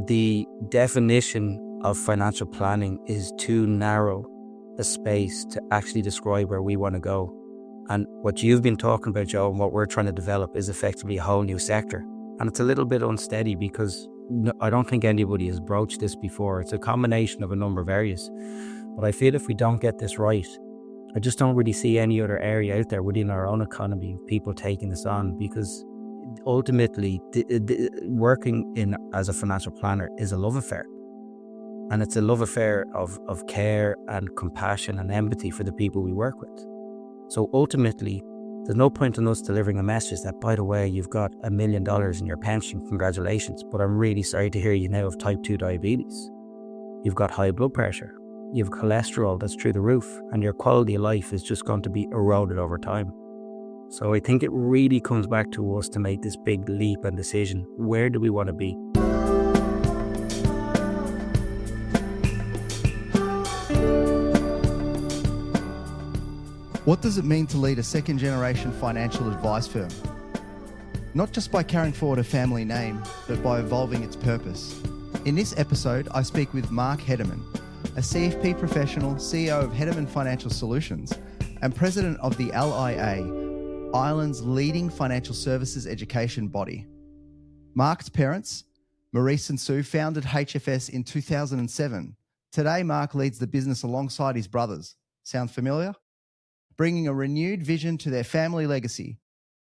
the definition of financial planning is too narrow a space to actually describe where we want to go. And what you've been talking about, Joe, and what we're trying to develop is effectively a whole new sector. And it's a little bit unsteady because I don't think anybody has broached this before. It's a combination of a number of areas. But I feel if we don't get this right, I just don't really see any other area out there within our own economy of people taking this on, because ultimately working as a financial planner is a love affair. And it's a love affair of care and compassion and empathy for the people we work with. So ultimately, there's no point in us delivering a message that, by the way, you've got $1 million in your pension, congratulations, but I'm really sorry to hear you now have type 2 diabetes. You've got high blood pressure. You have cholesterol that's through the roof, and your quality of life is just going to be eroded over time. So I think it really comes back to us to make this big leap and decision. Where do we want to be? What does it mean to lead a second-generation financial advice firm? Not just by carrying forward a family name, but by evolving its purpose. In this episode, I speak with Mark Hedderman, a CFP professional, CEO of Hedderman Financial Solutions, and president of the LIA, Ireland's leading financial services education body. Mark's parents, Maurice and Sue, founded HFS in 2007. Today, Mark leads the business alongside his brothers. Sound familiar? Bringing a renewed vision to their family legacy,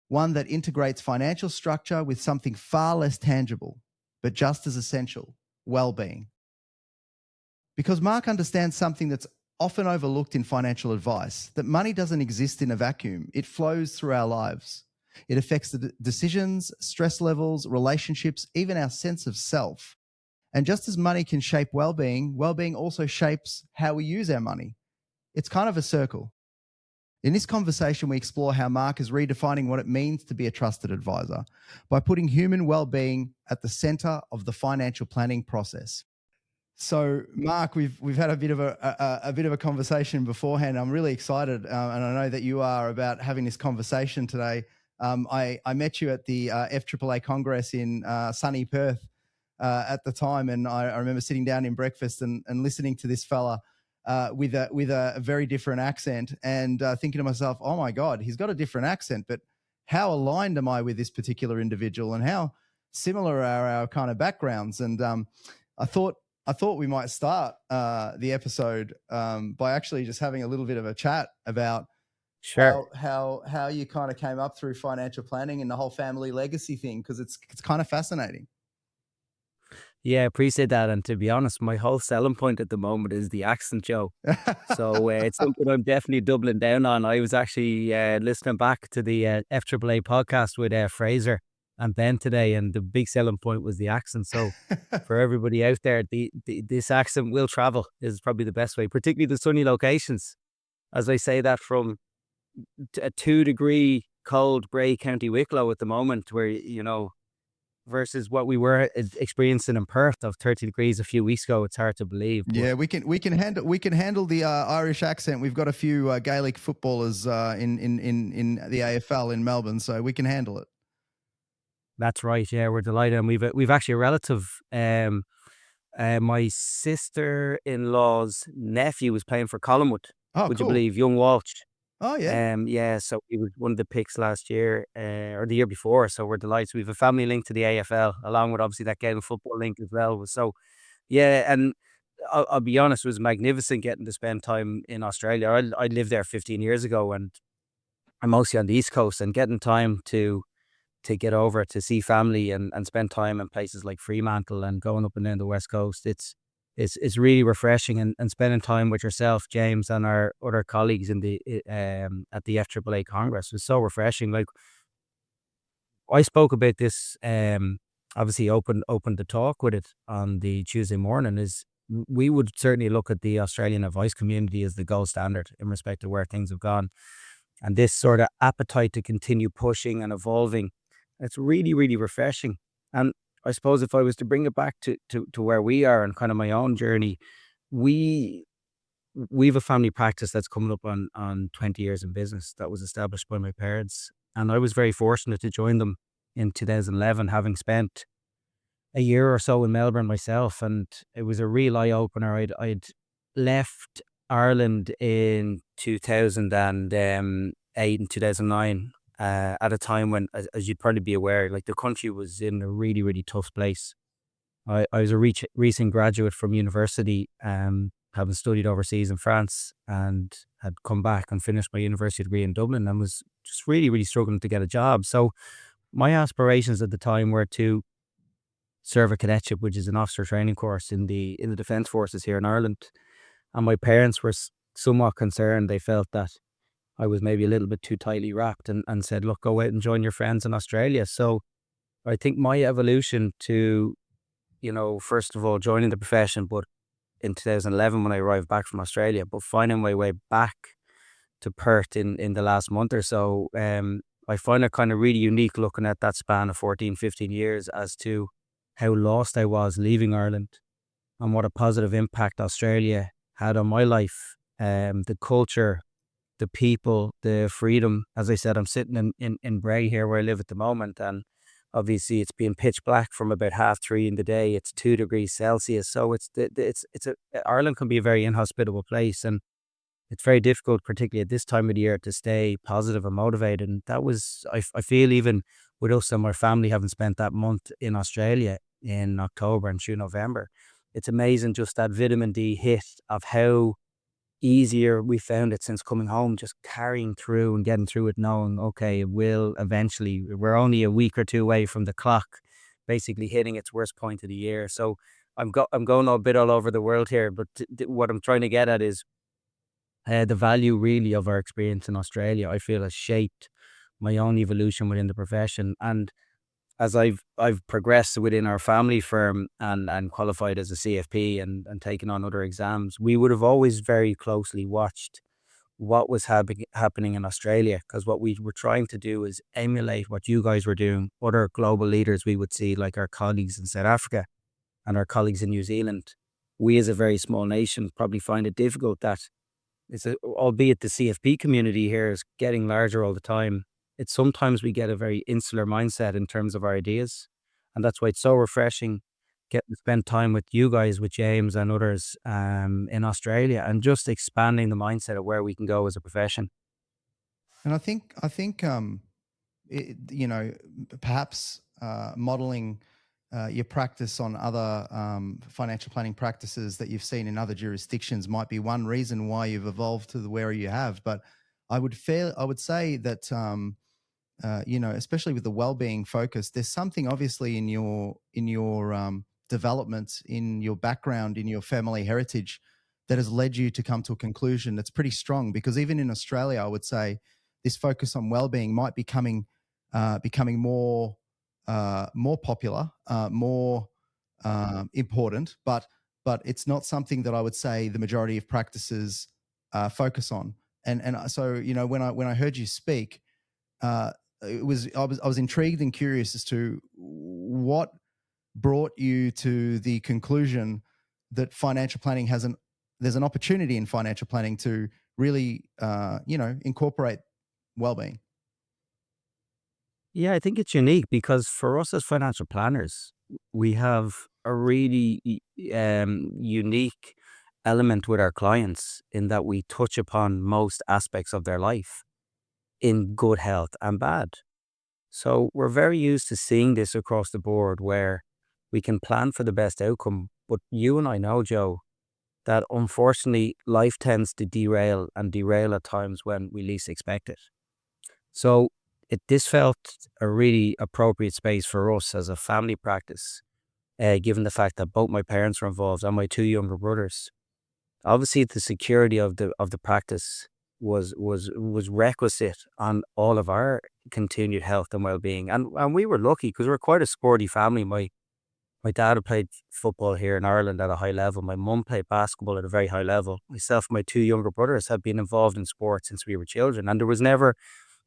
one that integrates financial structure with something far less tangible, but just as essential, well-being. Because Mark understands something that's often overlooked in financial advice, that money doesn't exist in a vacuum. It flows through our lives. It affects the decisions, stress levels, relationships, even our sense of self. And just as money can shape well-being, well-being also shapes how we use our money. It's kind of a circle. In this conversation, we explore how Mark is redefining what it means to be a trusted advisor by putting human well-being at the center of the financial planning process. So, Mark, we've had a bit of a conversation beforehand. I'm really excited, and I know that you are, about having this conversation today. I met you at the FAAA Congress in sunny Perth at the time, and I remember sitting down in breakfast and listening to this fella with a very different accent, and thinking to myself, oh my God, he's got a different accent, but how aligned am I with this particular individual, and how similar are our kind of backgrounds? And I thought we might start the episode by actually just having a little bit of a chat about how you kind of came up through financial planning and the whole family legacy thing, because it's kind of fascinating. Yeah, I appreciate that. And to be honest, my whole selling point at the moment is the accent, Joe. So it's something I'm definitely doubling down on. I was actually listening back to the FAAA podcast with Fraser and Ben today, and the big selling point was the accent. So for everybody out there, this accent will travel is probably the best way, particularly the sunny locations. As I say that from a 2-degree cold Bray, County Wicklow at the moment, where, versus what we were experiencing in Perth of 30 degrees a few weeks ago. It's hard to believe. Yeah, we can handle the Irish accent. We've got a few Gaelic footballers in the AFL in Melbourne, so we can handle it. That's right. Yeah, we're delighted, and we've actually a relative. My sister-in-law's nephew was playing for Collingwood. Would cool. you believe? Young Walsh. Oh, yeah. Yeah, so he was one of the picks last year or the year before. So we're delighted. We have a family link to the AFL, along with obviously that Gaelic football link as well. So, yeah, and I'll be honest, it was magnificent getting to spend time in Australia. I lived there 15 years ago, and I'm mostly on the East Coast, and getting time to get over to see family and spend time in places like Fremantle and going up and down the West Coast. It's really refreshing, and spending time with yourself, James, and our other colleagues in the at the FAAA Congress was so refreshing. Like, I spoke about this, obviously opened the talk with it on the Tuesday morning, is we would certainly look at the Australian advice community as the gold standard in respect to where things have gone. And this sort of appetite to continue pushing and evolving, it's really, really refreshing. And I suppose if I was to bring it back to where we are and kind of my own journey, we've a family practice that's coming up on 20 years in business that was established by my parents. And I was very fortunate to join them in 2011, having spent a year or so in Melbourne myself, and it was a real eye opener. I'd left Ireland in 2008 and 2009, at a time when, as you'd probably be aware, like the country was in a really, really tough place. I was a recent graduate from university, having studied overseas in France, and had come back and finished my university degree in Dublin, and was just really, really struggling to get a job. So my aspirations at the time were to serve a cadetship, which is an officer training course in the Defence Forces here in Ireland. And my parents were somewhat concerned. They felt that I was maybe a little bit too tightly wrapped, and said, look, go out and join your friends in Australia. So I think my evolution to, first of all, joining the profession, but in 2011 when I arrived back from Australia, but finding my way back to Perth in the last month or so, I find it kind of really unique looking at that span of 14, 15 years as to how lost I was leaving Ireland, and what a positive impact Australia had on my life. The culture, the people, the freedom. As I said, I'm sitting in Bray here where I live at the moment, and obviously it's been pitch black from about 3:30 in the day. It's 2 degrees Celsius. So Ireland can be a very inhospitable place, and it's very difficult, particularly at this time of the year, to stay positive and motivated. And that was, I feel, even with us and my family having spent that month in Australia in October and through November, it's amazing just that vitamin D hit of how easier we found it since coming home, just carrying through and getting through it, knowing, okay, it will eventually, we're only a week or two away from the clock basically hitting its worst point of the year. So I'm going a bit all over the world here, but what I'm trying to get at is, the value really of our experience in Australia, I feel, has shaped my own evolution within the profession. And as I've progressed within our family firm, and qualified as a CFP, and taken on other exams, we would have always very closely watched what was happening in Australia, because what we were trying to do is emulate what you guys were doing. Other global leaders we would see, like our colleagues in South Africa and our colleagues in New Zealand. We, as a very small nation, probably find it difficult that albeit the CFP community here is getting larger all the time, it's sometimes we get a very insular mindset in terms of our ideas. And that's why it's so refreshing getting to spend time with you guys, with James and others, in Australia, and just expanding the mindset of where we can go as a profession. And I think perhaps modeling your practice on other financial planning practices that you've seen in other jurisdictions might be one reason why you've evolved to where you have. But I would say that especially with the well-being focus, there's something obviously in your development, in your background, in your family heritage, that has led you to come to a conclusion that's pretty strong. Because even in Australia, I would say this focus on well-being might be becoming more popular, more important, but it's not something that I would say the majority of practices focus on. And so when I heard you speak, I was intrigued and curious as to what brought you to the conclusion that there's an opportunity in financial planning to really incorporate well-being. Yeah, I think it's unique because for us as financial planners, we have a really unique element with our clients in that we touch upon most aspects of their life in good health and bad. So we're very used to seeing this across the board where we can plan for the best outcome. But you and I know, Joe, that unfortunately life tends to derail at times when we least expect it. So this felt a really appropriate space for us as a family practice, given the fact that both my parents were involved and my two younger brothers. Obviously, the security of the practice was requisite on all of our continued health and well-being. And we were lucky because we're quite a sporty family. My dad had played football here in Ireland at a high level. My mum played basketball at a very high level. Myself and my two younger brothers have been involved in sports since we were children. And there was never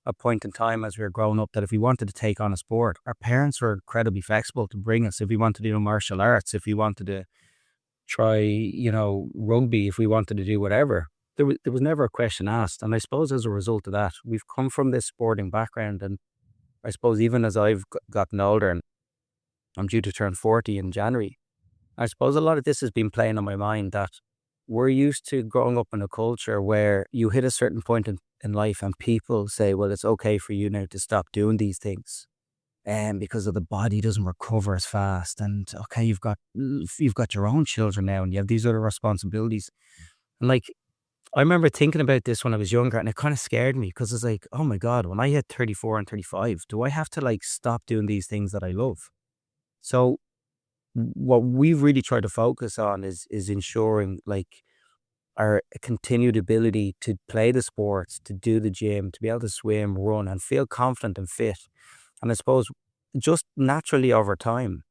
a point in time as we were growing up that if we wanted to take on a sport, our parents were incredibly flexible to bring us. If we wanted to do martial arts, if we wanted to try, rugby, if we wanted to do whatever, there was never a question asked. And I suppose as a result of that, we've come from this sporting background. And I suppose even as I've gotten older, and I'm due to turn 40 in January. I suppose a lot of this has been playing on my mind that we're used to growing up in a culture where you hit a certain point in life and people say, well, it's okay for you now to stop doing these things. And because of the body doesn't recover as fast. And okay, you've got your own children now and you have these other responsibilities. And like I remember thinking about this when I was younger and it kind of scared me because it's like, oh my God, when I hit 34 and 35, do I have to like stop doing these things that I love? So what we've really tried to focus on is ensuring like our continued ability to play the sports, to do the gym, to be able to swim, run, and feel confident and fit. And I suppose just naturally over time,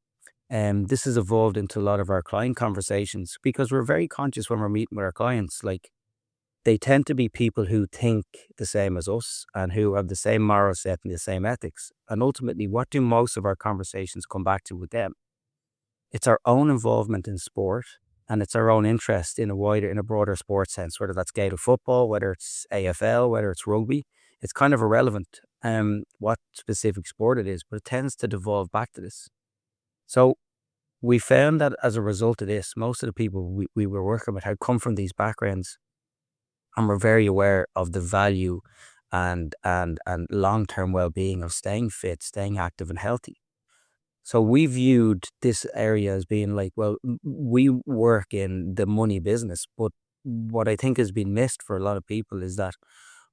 this has evolved into a lot of our client conversations because we're very conscious when we're meeting with our clients. Like they tend to be people who think the same as us and who have the same moral set and the same ethics. And ultimately, what do most of our conversations come back to with them? It's our own involvement in sport and it's our own interest in a broader sports sense, whether that's Gaelic football, whether it's AFL, whether it's rugby. It's kind of irrelevant what specific sport it is, but it tends to devolve back to this. So we found that as a result of this, most of the people we were working with had come from these backgrounds and were very aware of the value and long-term well-being of staying fit, staying active and healthy. So we viewed this area as being like, well, we work in the money business, but what I think has been missed for a lot of people is that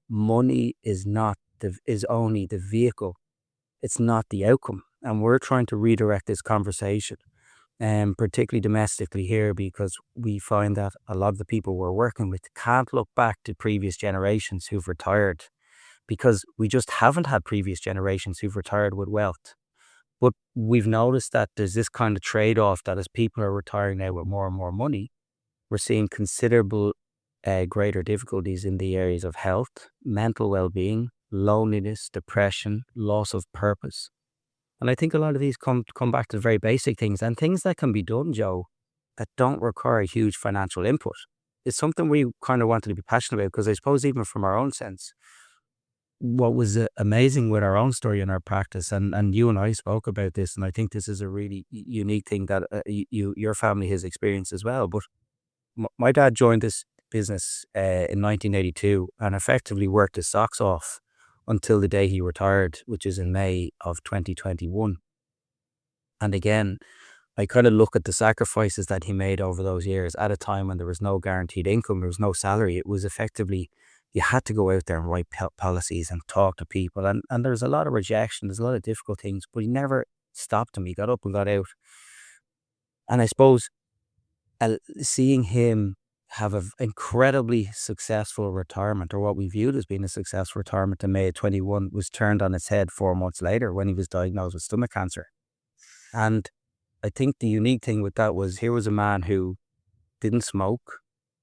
money is only the vehicle. It's not the outcome. And we're trying to redirect this conversation, and particularly domestically here, because we find that a lot of the people we're working with can't look back to previous generations who've retired because we just haven't had previous generations who've retired with wealth. But we've noticed that there's this kind of trade-off that as people are retiring now with more and more money, we're seeing considerable greater difficulties in the areas of health, mental well-being, loneliness, depression, loss of purpose. And I think a lot of these come back to very basic things and things that can be done, Joe, that don't require huge financial input. It's something we kind of wanted to be passionate about because I suppose even from our own sense, what was amazing with our own story and our practice, and you and I spoke about this, and I think this is a really unique thing that your family has experienced as well. But my dad joined this business in 1982 and effectively worked his socks off until the day he retired, which is in May of 2021. And again, I kind of look at the sacrifices that he made over those years at a time when there was no guaranteed income, there was no salary. It was effectively, you had to go out there and write policies and talk to people. And there's a lot of rejection, there's a lot of difficult things, but he never stopped him. He got up and got out. And I suppose seeing him have an incredibly successful retirement, or what we viewed as being a successful retirement in May of 21, was turned on its head 4 months later when he was diagnosed with stomach cancer. And I think the unique thing with that was here was a man who didn't smoke,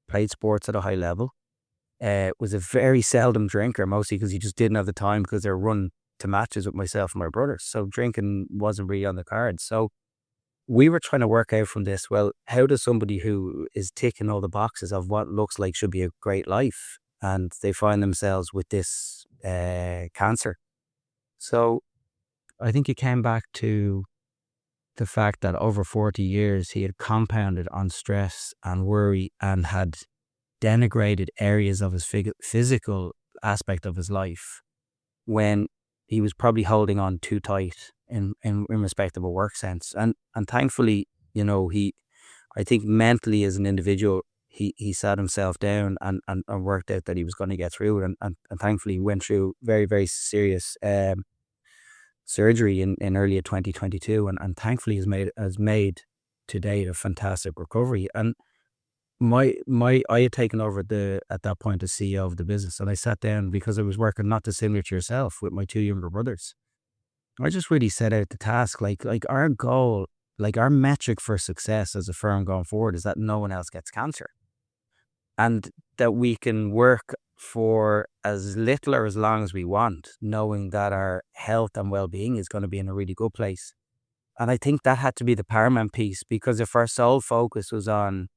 played sports at a high level, was a very seldom drinker, mostly because he just didn't have the time because they were running to matches with myself and my brothers. So drinking wasn't really on the cards. So we were trying to work out from this, well, how does somebody who is ticking all the boxes of what looks like should be a great life, and they find themselves with this cancer? So I think it came back to the fact that over 40 years he had compounded on stress and worry and had denigrated areas of his physical aspect of his life when he was probably holding on too tight in respect of a work sense. And thankfully, I think mentally as an individual, he sat himself down and worked out that he was going to get through it. And thankfully he went through very, very serious surgery in early 2022. And thankfully has made to date a fantastic recovery. And I had taken over at that point as CEO of the business, and I sat down because I was working not dissimilar to yourself with my two younger brothers. I just really set out the task, like our goal, like our metric for success as a firm going forward is that no one else gets cancer, and that we can work for as little or as long as we want, knowing that our health and well-being is going to be in a really good place. And I think that had to be the paramount piece, because if our sole focus was on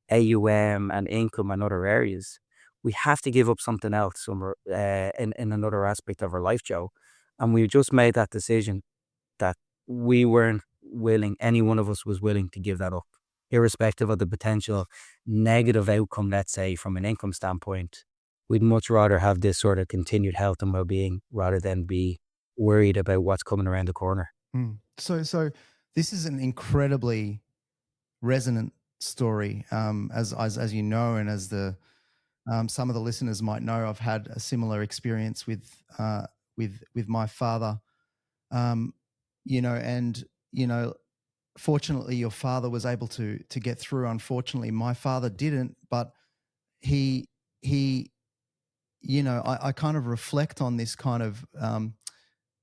AUM and income and other areas, we have to give up something else somewhere in another aspect of our life, Joe. And we just made that decision that we weren't willing, any one of us was willing to give that up, irrespective of the potential negative outcome, let's say, from an income standpoint. We'd much rather have this sort of continued health and well-being rather than be worried about what's coming around the corner. So this is an incredibly resonant story. As you know, and as the some of the listeners might know, I've had a similar experience with my father. And fortunately, your father was able to get through. Unfortunately, my father didn't, but he I kind of reflect on this kind of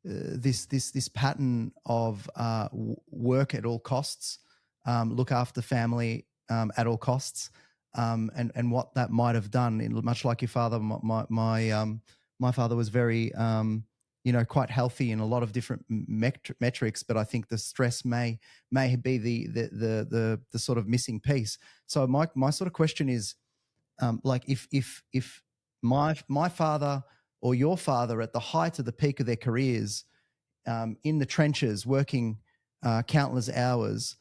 this pattern of work at all costs, look after family at all costs, and what that might have done. Much like your father, my father was very quite healthy in a lot of different metrics, but I think the stress may be the sort of missing piece. So my sort of question is, like if my father or your father at the height of the peak of their careers, in the trenches working countless hours,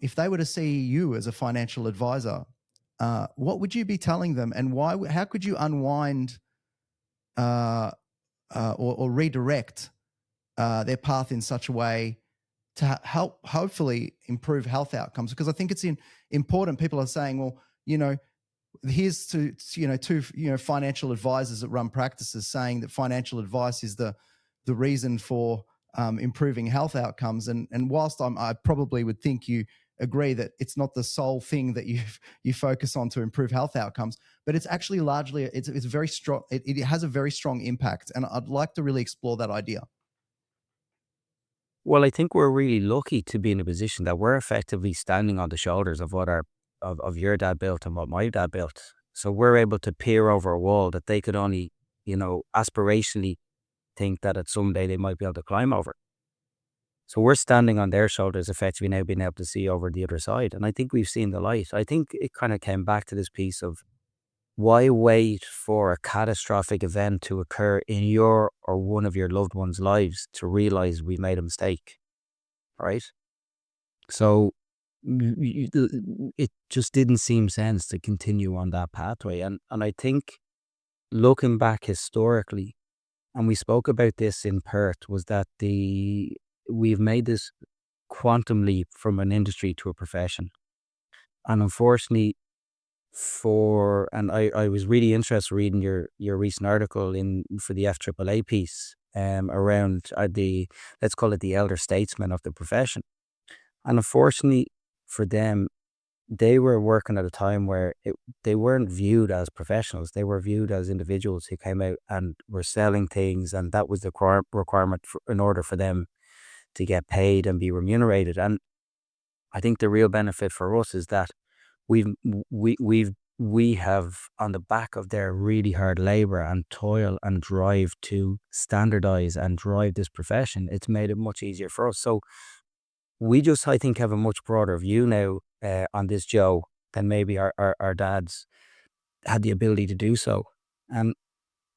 if they were to see you as a financial advisor, what would you be telling them, and why? How could you unwind or redirect their path in such a way to help hopefully improve health outcomes? Because I think it's important. People are saying, well, here's two financial advisors that run practices saying that financial advice is the reason for improving health outcomes. And whilst I probably would think you agree that it's not the sole thing that you focus on to improve health outcomes, but it's actually largely it's very strong. It has a very strong impact, and I'd like to really explore that idea. Well, I think we're really lucky to be in a position that we're effectively standing on the shoulders of what of your dad built and what my dad built. So we're able to peer over a wall that they could only, aspirationally think that at someday they might be able to climb over. So we're standing on their shoulders, effectively now being able to see over the other side. And I think we've seen the light. I think it kind of came back to this piece of, why wait for a catastrophic event to occur in your or one of your loved ones' lives to realize we made a mistake, right? So it just didn't seem sense to continue on that pathway. And I think looking back historically, and we spoke about this in Perth, was that we've made this quantum leap from an industry to a profession. And unfortunately, I was really interested reading your recent article for the FAAA piece around let's call it the elder statesmen of the profession. And unfortunately for them, they were working at a time where they weren't viewed as professionals. They were viewed as individuals who came out and were selling things, and that was the requirement in order for them to get paid and be remunerated. And I think the real benefit for us is that we have, on the back of their really hard labor and toil and drive to standardize and drive this profession, it's made it much easier for us. So we just, I think, have a much broader view now on this, Joe, than maybe our dads had the ability to do so. And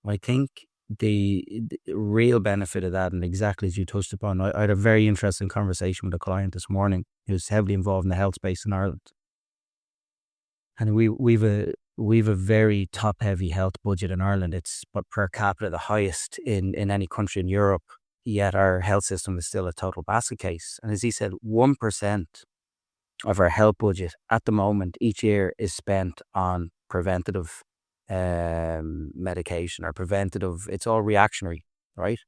I think the real benefit of that, and exactly as you touched upon, I had a very interesting conversation with a client this morning who's heavily involved in the health space in Ireland. And we've a very top-heavy health budget in Ireland. It's per capita the highest in any country in Europe, yet our health system is still a total basket case. And as he said, 1% of our health budget at the moment each year is spent on preventative medication or preventative. It's all reactionary, right?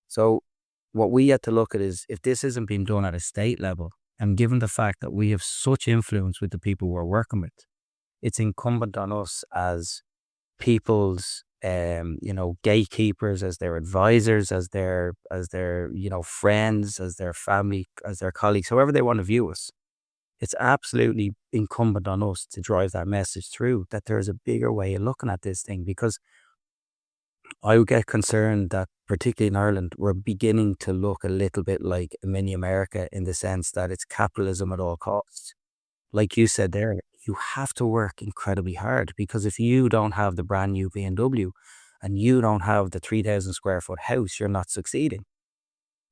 So what we have to look at is, if this isn't being done at a state level, and given the fact that we have such influence with the people we're working with, it's incumbent on us as people's, gatekeepers, as their advisors, as their, friends, as their family, as their colleagues, however they want to view us. It's absolutely incumbent on us to drive that message through, that there is a bigger way of looking at this thing. Because I would get concerned that, particularly in Ireland, we're beginning to look a little bit like a mini America, in the sense that it's capitalism at all costs. Like you said there, you have to work incredibly hard, because if you don't have the brand new BMW and you don't have the 3,000 square foot house, you're not succeeding.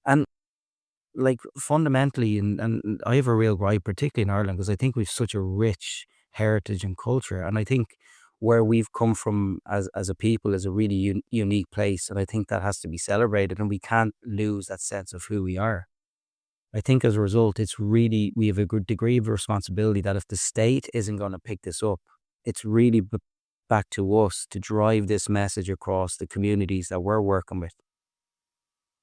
And like fundamentally, and I have a real gripe, particularly in Ireland, because I think we've such a rich heritage and culture, and I think where we've come from as a people is a really unique place, and I think that has to be celebrated, and we can't lose that sense of who we are. I think as a result, we have a good degree of responsibility that if the state isn't going to pick this up, it's really back to us to drive this message across the communities that we're working with,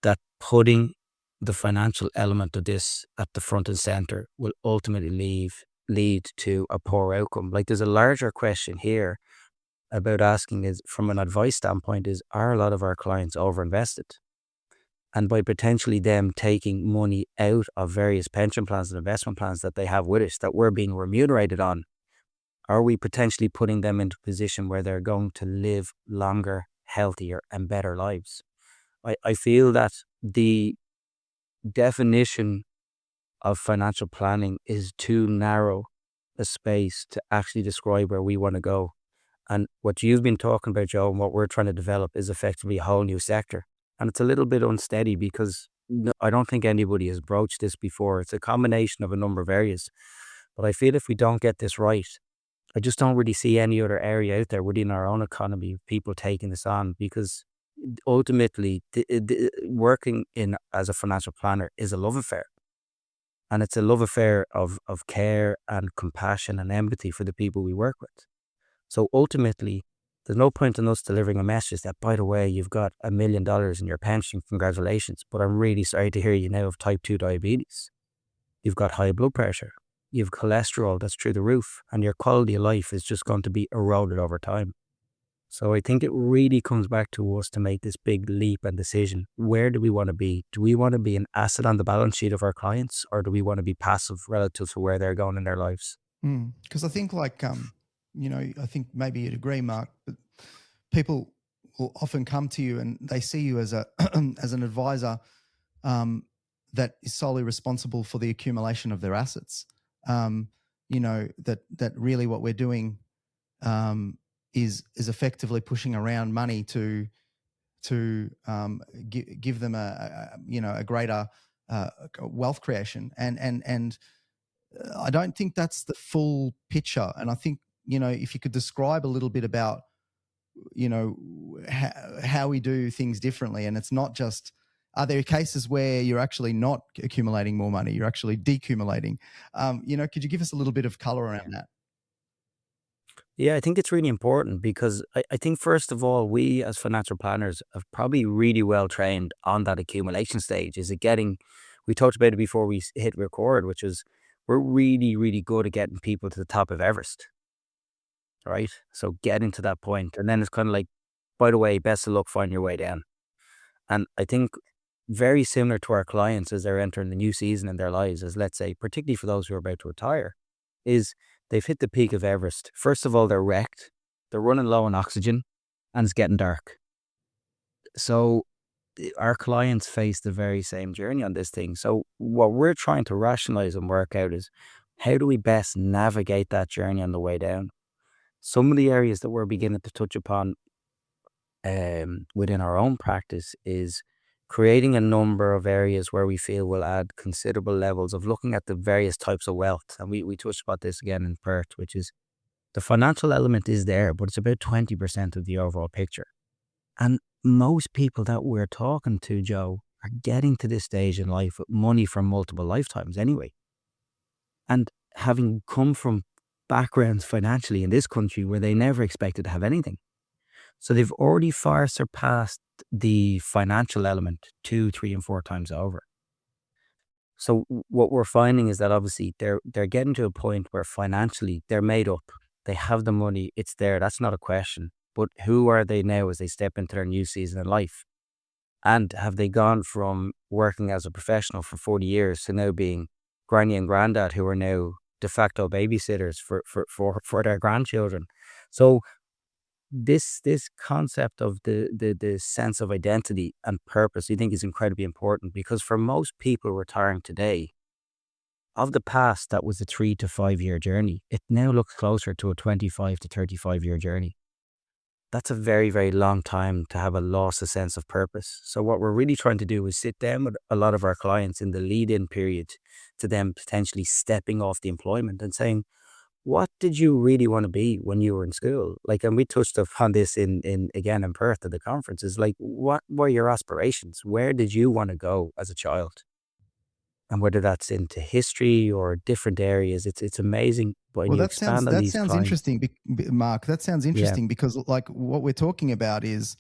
that putting the financial element of this at the front and center will ultimately lead to a poor outcome. Like, there's a larger question here about asking is, from an advice standpoint, is, are a lot of our clients overinvested? And by potentially them taking money out of various pension plans and investment plans that they have with us that we're being remunerated on, are we potentially putting them into a position where they're going to live longer, healthier, and better lives? I feel that the definition of financial planning is too narrow a space to actually describe where we want to go. And what you've been talking about, Joe, and what we're trying to develop is effectively a whole new sector. And it's a little bit unsteady because I don't think anybody has broached this before. It's a combination of a number of areas. But I feel if we don't get this right, I just don't really see any other area out there within our own economy of people taking this on, because ultimately working in as a financial planner is a love affair. And it's a love affair of care and compassion and empathy for the people we work with. So ultimately, there's no point in us delivering a message that, by the way, you've got $1 million in your pension, congratulations, but I'm really sorry to hear you now have type 2 diabetes. You've got high blood pressure. You've cholesterol that's through the roof, and your quality of life is just going to be eroded over time. So I think it really comes back to us to make this big leap and decision. Where do we want to be? Do we want to be an asset on the balance sheet of our clients, or do we want to be passive relative to where they're going in their lives? Because I think, like, I think maybe you'd agree, Mark, but people will often come to you and they see you as a as an advisor that is solely responsible for the accumulation of their assets. That really what we're doing is effectively pushing around money to give them a greater wealth creation, and I don't think that's the full picture. And I think, if you could describe a little bit about, how we do things differently. And it's not just, are there cases where you're actually not accumulating more money, you're actually decumulating? Could you give us a little bit of color around that? Yeah, I think it's really important because I think, first of all, we as financial planners are probably really well trained on that accumulation stage. Is it getting, we talked about it before we hit record, which is we're really, really good at getting people to the top of Everest, right? So getting to that point, and then it's kind of like, by the way, best of luck finding your way down. And I think very similar to our clients as they're entering the new season in their lives, as, let's say, particularly for those who are about to retire, is they've hit the peak of Everest. First of all, they're wrecked, they're running low on oxygen, and it's getting dark. So our clients face the very same journey on this thing. So what we're trying to rationalize and work out is, how do we best navigate that journey on the way down? Some of the areas that we're beginning to touch upon within our own practice is creating a number of areas where we feel will add considerable levels of looking at the various types of wealth. And we touched about this again in Perth, which is the financial element is there, but it's about 20% of the overall picture. And most people that we're talking to, Joe, are getting to this stage in life with money from multiple lifetimes anyway. And having come from backgrounds financially in this country where they never expected to have anything. So they've already far surpassed the financial element 2, 3, and 4 times over. So what we're finding is that obviously they're getting to a point where financially they're made up. They have the money, it's there, that's not a question. But who are they now as they step into their new season in life? And have they gone from working as a professional for 40 years to now being granny and granddad who are now de facto babysitters for their grandchildren? So this concept of the sense of identity and purpose, I think, is incredibly important, because for most people retiring today, of the past that was a 3 to 5 year journey, it now looks closer to a 25 to 35 year journey. that's a very, very long time to have a loss of sense of purpose. So what we're really trying to do is sit down with a lot of our clients in the lead-in period to them potentially stepping off the employment and saying, what did you really want to be when you were in school? Like, and we touched upon this in again in Perth at the conference, is like, what were your aspirations? Where did you want to go as a child? And whether that's into history or different areas, it's amazing when Well, you expand on that these sounds clients. interesting, Mark. That sounds Yeah. interesting because, like, what we're talking about is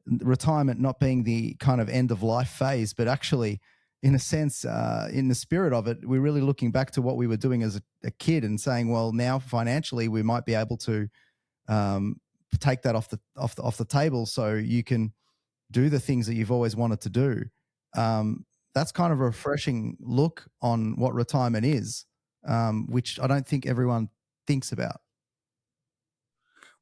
retirement not being the kind of end of life phase, but actually, in a sense, in the spirit of it, we're really looking back to what we were doing as a kid and saying, well, now financially, we might be able to um, take that off the table, so you can do the things that you've always wanted to do. That's kind of a refreshing look on what retirement is, which I don't think everyone thinks about.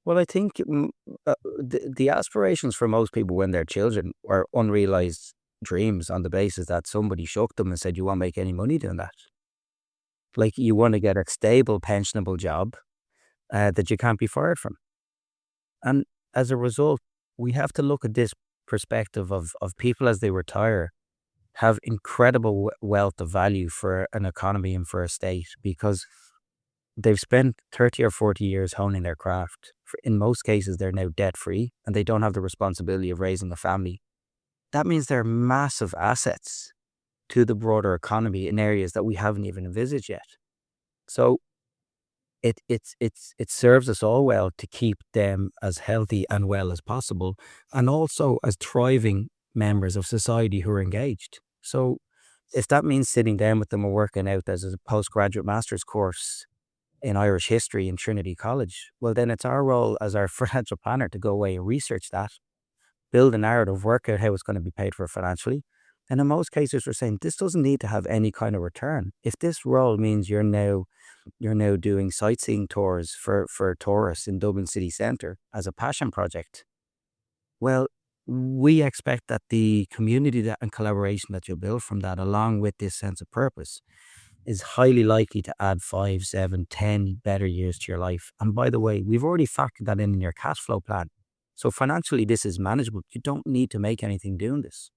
Well, I think the aspirations for most people when they're children are unrealized dreams on the basis that somebody shook them and said, you won't make any money doing that. Like, you want to get a stable, pensionable job that you can't be fired from. And as a result, we have to look at this perspective of people as they retire have incredible wealth of value for an economy and for a state because they've spent 30 or 40 years honing their craft. In most cases, they're now debt free and they don't have the responsibility of raising a family. That means they're massive assets to the broader economy in areas that we haven't even envisaged yet. So it serves us all well to keep them as healthy and well as possible, and also as thriving members of society who are engaged. So if that means sitting down with them and working out as a postgraduate master's course in Irish history in Trinity College, well, then it's our role as our financial planner to go away and research that, build a narrative, work out how it's going to be paid for financially. And in most cases, we're saying this doesn't need to have any kind of return. If this role means you're now doing sightseeing tours for tourists in Dublin city centre as a passion project, well, we expect that the community and collaboration that you'll build from that, along with this sense of purpose, is highly likely to add 5, 7, 10 better years to your life. And by the way, we've already factored that in your cash flow plan. So financially, this is manageable. You don't need to make anything doing this.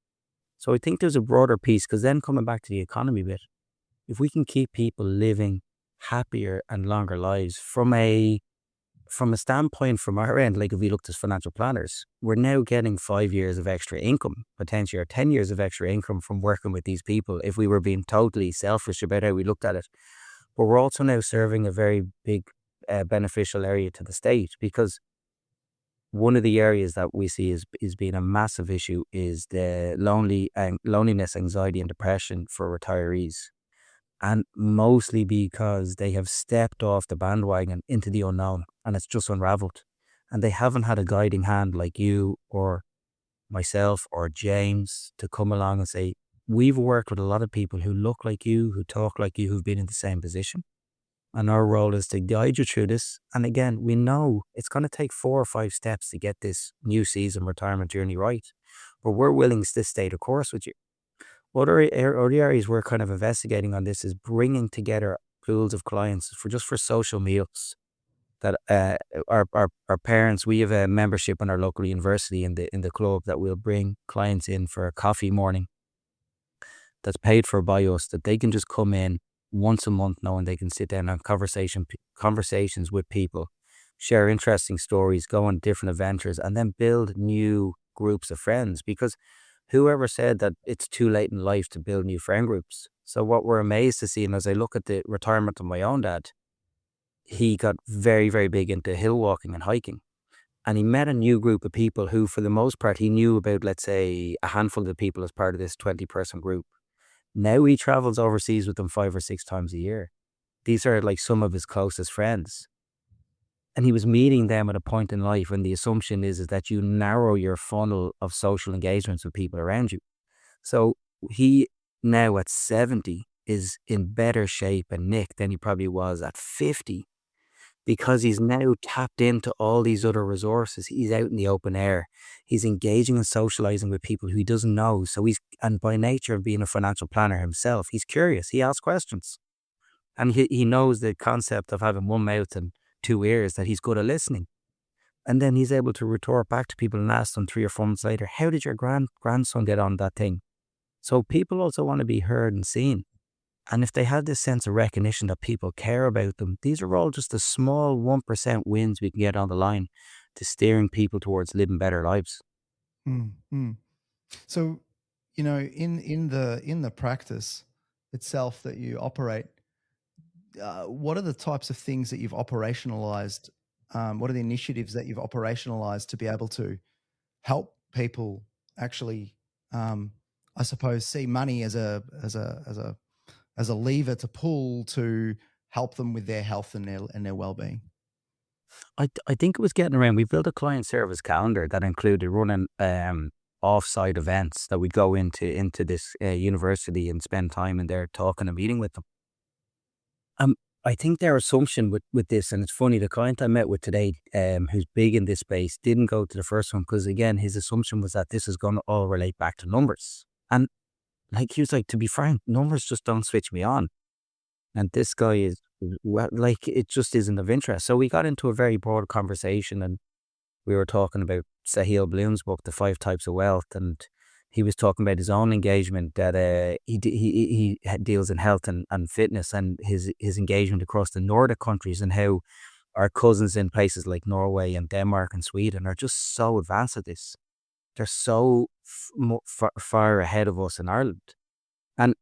So I think there's a broader piece, because then coming back to the economy bit, if we can keep people living happier and longer lives from a standpoint from our end, like if we looked as financial planners, we're now getting 5 years of extra income, potentially, or 10 years of extra income from working with these people if we were being totally selfish about how we looked at it. But we're also now serving a very big beneficial area to the state, because one of the areas that we see is being a massive issue is the loneliness, anxiety, and depression for retirees. And mostly because they have stepped off the bandwagon into the unknown and it's just unraveled. And they haven't had a guiding hand like you or myself or James to come along and say, we've worked with a lot of people who look like you, who talk like you, who've been in the same position. And our role is to guide you through this. And again, we know it's going to take 4 or 5 steps to get this new season retirement journey right. But we're willing to stay the course with you. Other areas we're kind of investigating on this is bringing together pools of clients for social meals. That our parents, we have a membership in our local university in the club that will bring clients in for a coffee morning that's paid for by us, that they can just come in once a month knowing they can sit down and conversations with people, share interesting stories, go on different adventures, and then build new groups of friends. Because whoever said that it's too late in life to build new friend groups? So what we're amazed to see, and as I look at the retirement of my own dad, he got very, very big into hill walking and hiking. And he met a new group of people who, for the most part, he knew about, let's say, a handful of the people as part of this 20-person group. Now he travels overseas with them 5 or 6 times a year. These are like some of his closest friends. And he was meeting them at a point in life when the assumption is that you narrow your funnel of social engagements with people around you. So he now at 70 is in better shape and nick than he probably was at 50, because he's now tapped into all these other resources. He's out in the open air. He's engaging and socializing with people who he doesn't know. And by nature of being a financial planner himself, he's curious. He asks questions. And he knows the concept of having one mouth and 2 ears, that he's good at listening. And then he's able to retort back to people and ask them 3 or 4 months later, how did your grandson get on that thing? So people also want to be heard and seen. And if they had this sense of recognition that people care about them, these are all just the small 1% wins we can get on the line to steering people towards living better lives. Mm, mm. So, you know, in the practice itself that you operate, what are the types of things that you've operationalized? What are the initiatives that you've operationalized to be able to help people actually, I suppose, see money as a lever to pull to help them with their health and their well-being? I think it was getting around. We built a client service calendar that included running off-site events that we'd go into this university and spend time in there talking and meeting with them. Um, I think their assumption with this, and it's funny, the client I met with today, who's big in this space, didn't go to the first one because again, his assumption was that this is going to all relate back to numbers. And like he was like, to be frank, numbers just don't switch me on. And this guy is well, like it just isn't of interest. So we got into a very broad conversation, and we were talking about Sahil Bloom's book, The Five Types of Wealth, and he was talking about his own engagement that he deals in health and fitness, and his engagement across the Nordic countries, and how our cousins in places like Norway and Denmark and Sweden are just so advanced at this. They're so far ahead of us in Ireland. And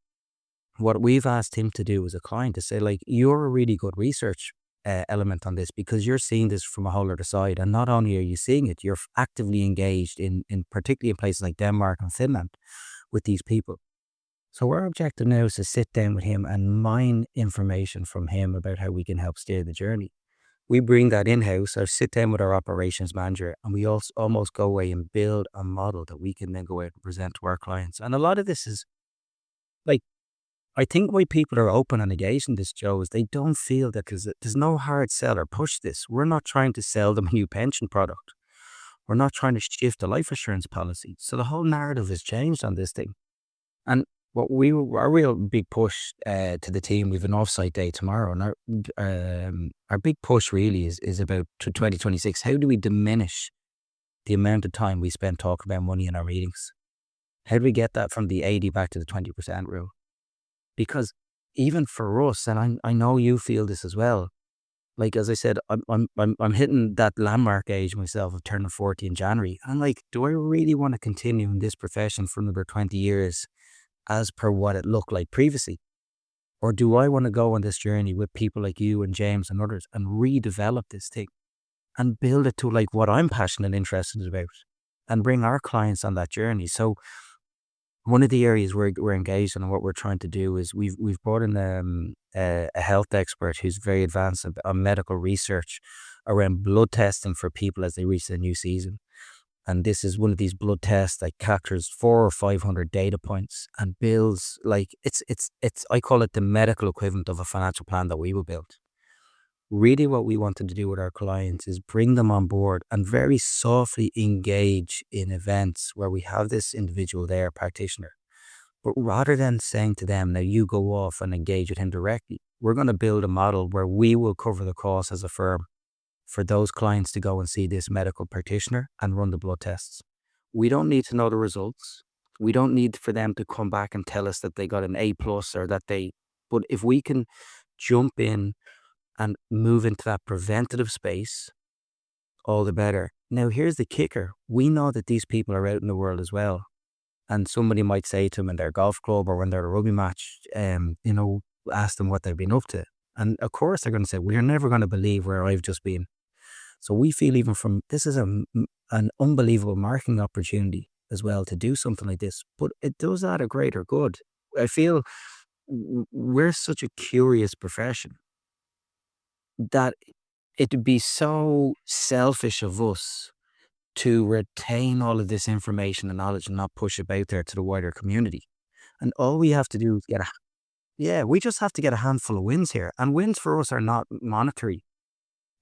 what we've asked him to do as a client is say, like, you're a really good research element on this because you're seeing this from a whole other side. And not only are you seeing it, you're actively engaged in particularly in places like Denmark and Finland with these people. So our objective now is to sit down with him and mine information from him about how we can help steer the journey. We bring that in-house. I sit down with our operations manager and we also almost go away and build a model that we can then go out and present to our clients. And a lot of this is like, I think why people are open and engaged in this, Joe, is they don't feel that there's no hard sell or push this. We're not trying to sell them a new pension product. We're not trying to shift a life assurance policy. So the whole narrative has changed on this thing. And our real big push to the team, we've an offsite day tomorrow, and our big push really is about to 2026. How do we diminish the amount of time we spend talking about money in our meetings? How do we get that from the 80 back to the 20% rule? Because even for us, and I know you feel this as well. Like as I said, I'm hitting that landmark age myself of turning 40 in January. And like, do I really want to continue in this profession for another 20 years as per what it looked like previously? Or do I want to go on this journey with people like you and James and others and redevelop this thing and build it to like what I'm passionate and interested about and bring our clients on that journey? So one of the areas we're engaged in and what we're trying to do is we've brought in a health expert who's very advanced on medical research around blood testing for people as they reach the new season. And this is one of these blood tests that captures 400 or 500 data points and builds like it's I call it the medical equivalent of a financial plan that we will build. Really what we wanted to do with our clients is bring them on board and very softly engage in events where we have this individual there, practitioner. But rather than saying to them, now you go off and engage with him directly, we're going to build a model where we will cover the cost as a firm for those clients to go and see this medical practitioner and run the blood tests. We don't need to know the results. We don't need for them to come back and tell us that they got an A plus or that but if we can jump in and move into that preventative space, all the better. Now, here's the kicker. We know that these people are out in the world as well. And somebody might say to them in their golf club or when they're at a rugby match, ask them what they've been up to. And of course, they're going to say, we're never going to believe where I've just been. So we feel this is an unbelievable marketing opportunity as well to do something like this. But it does add a greater good. I feel we're such a curious profession that it'd be so selfish of us to retain all of this information and knowledge and not push it out there to the wider community. And all we have to do is we just have to get a handful of wins here. And wins for us are not monetary.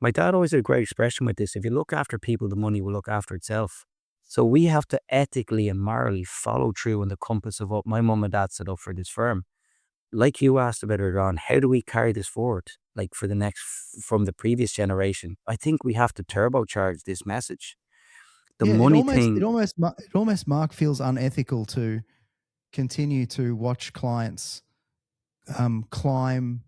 My dad always had a great expression with this. If you look after people, the money will look after itself. So we have to ethically and morally follow through in the compass of what my mum and dad set up for this firm. Like you asked about earlier on, how do we carry this forward? like for the next from the previous generation. I think we have to turbocharge this message. The Yeah, money thing, it almost Mark feels unethical to continue to watch clients climb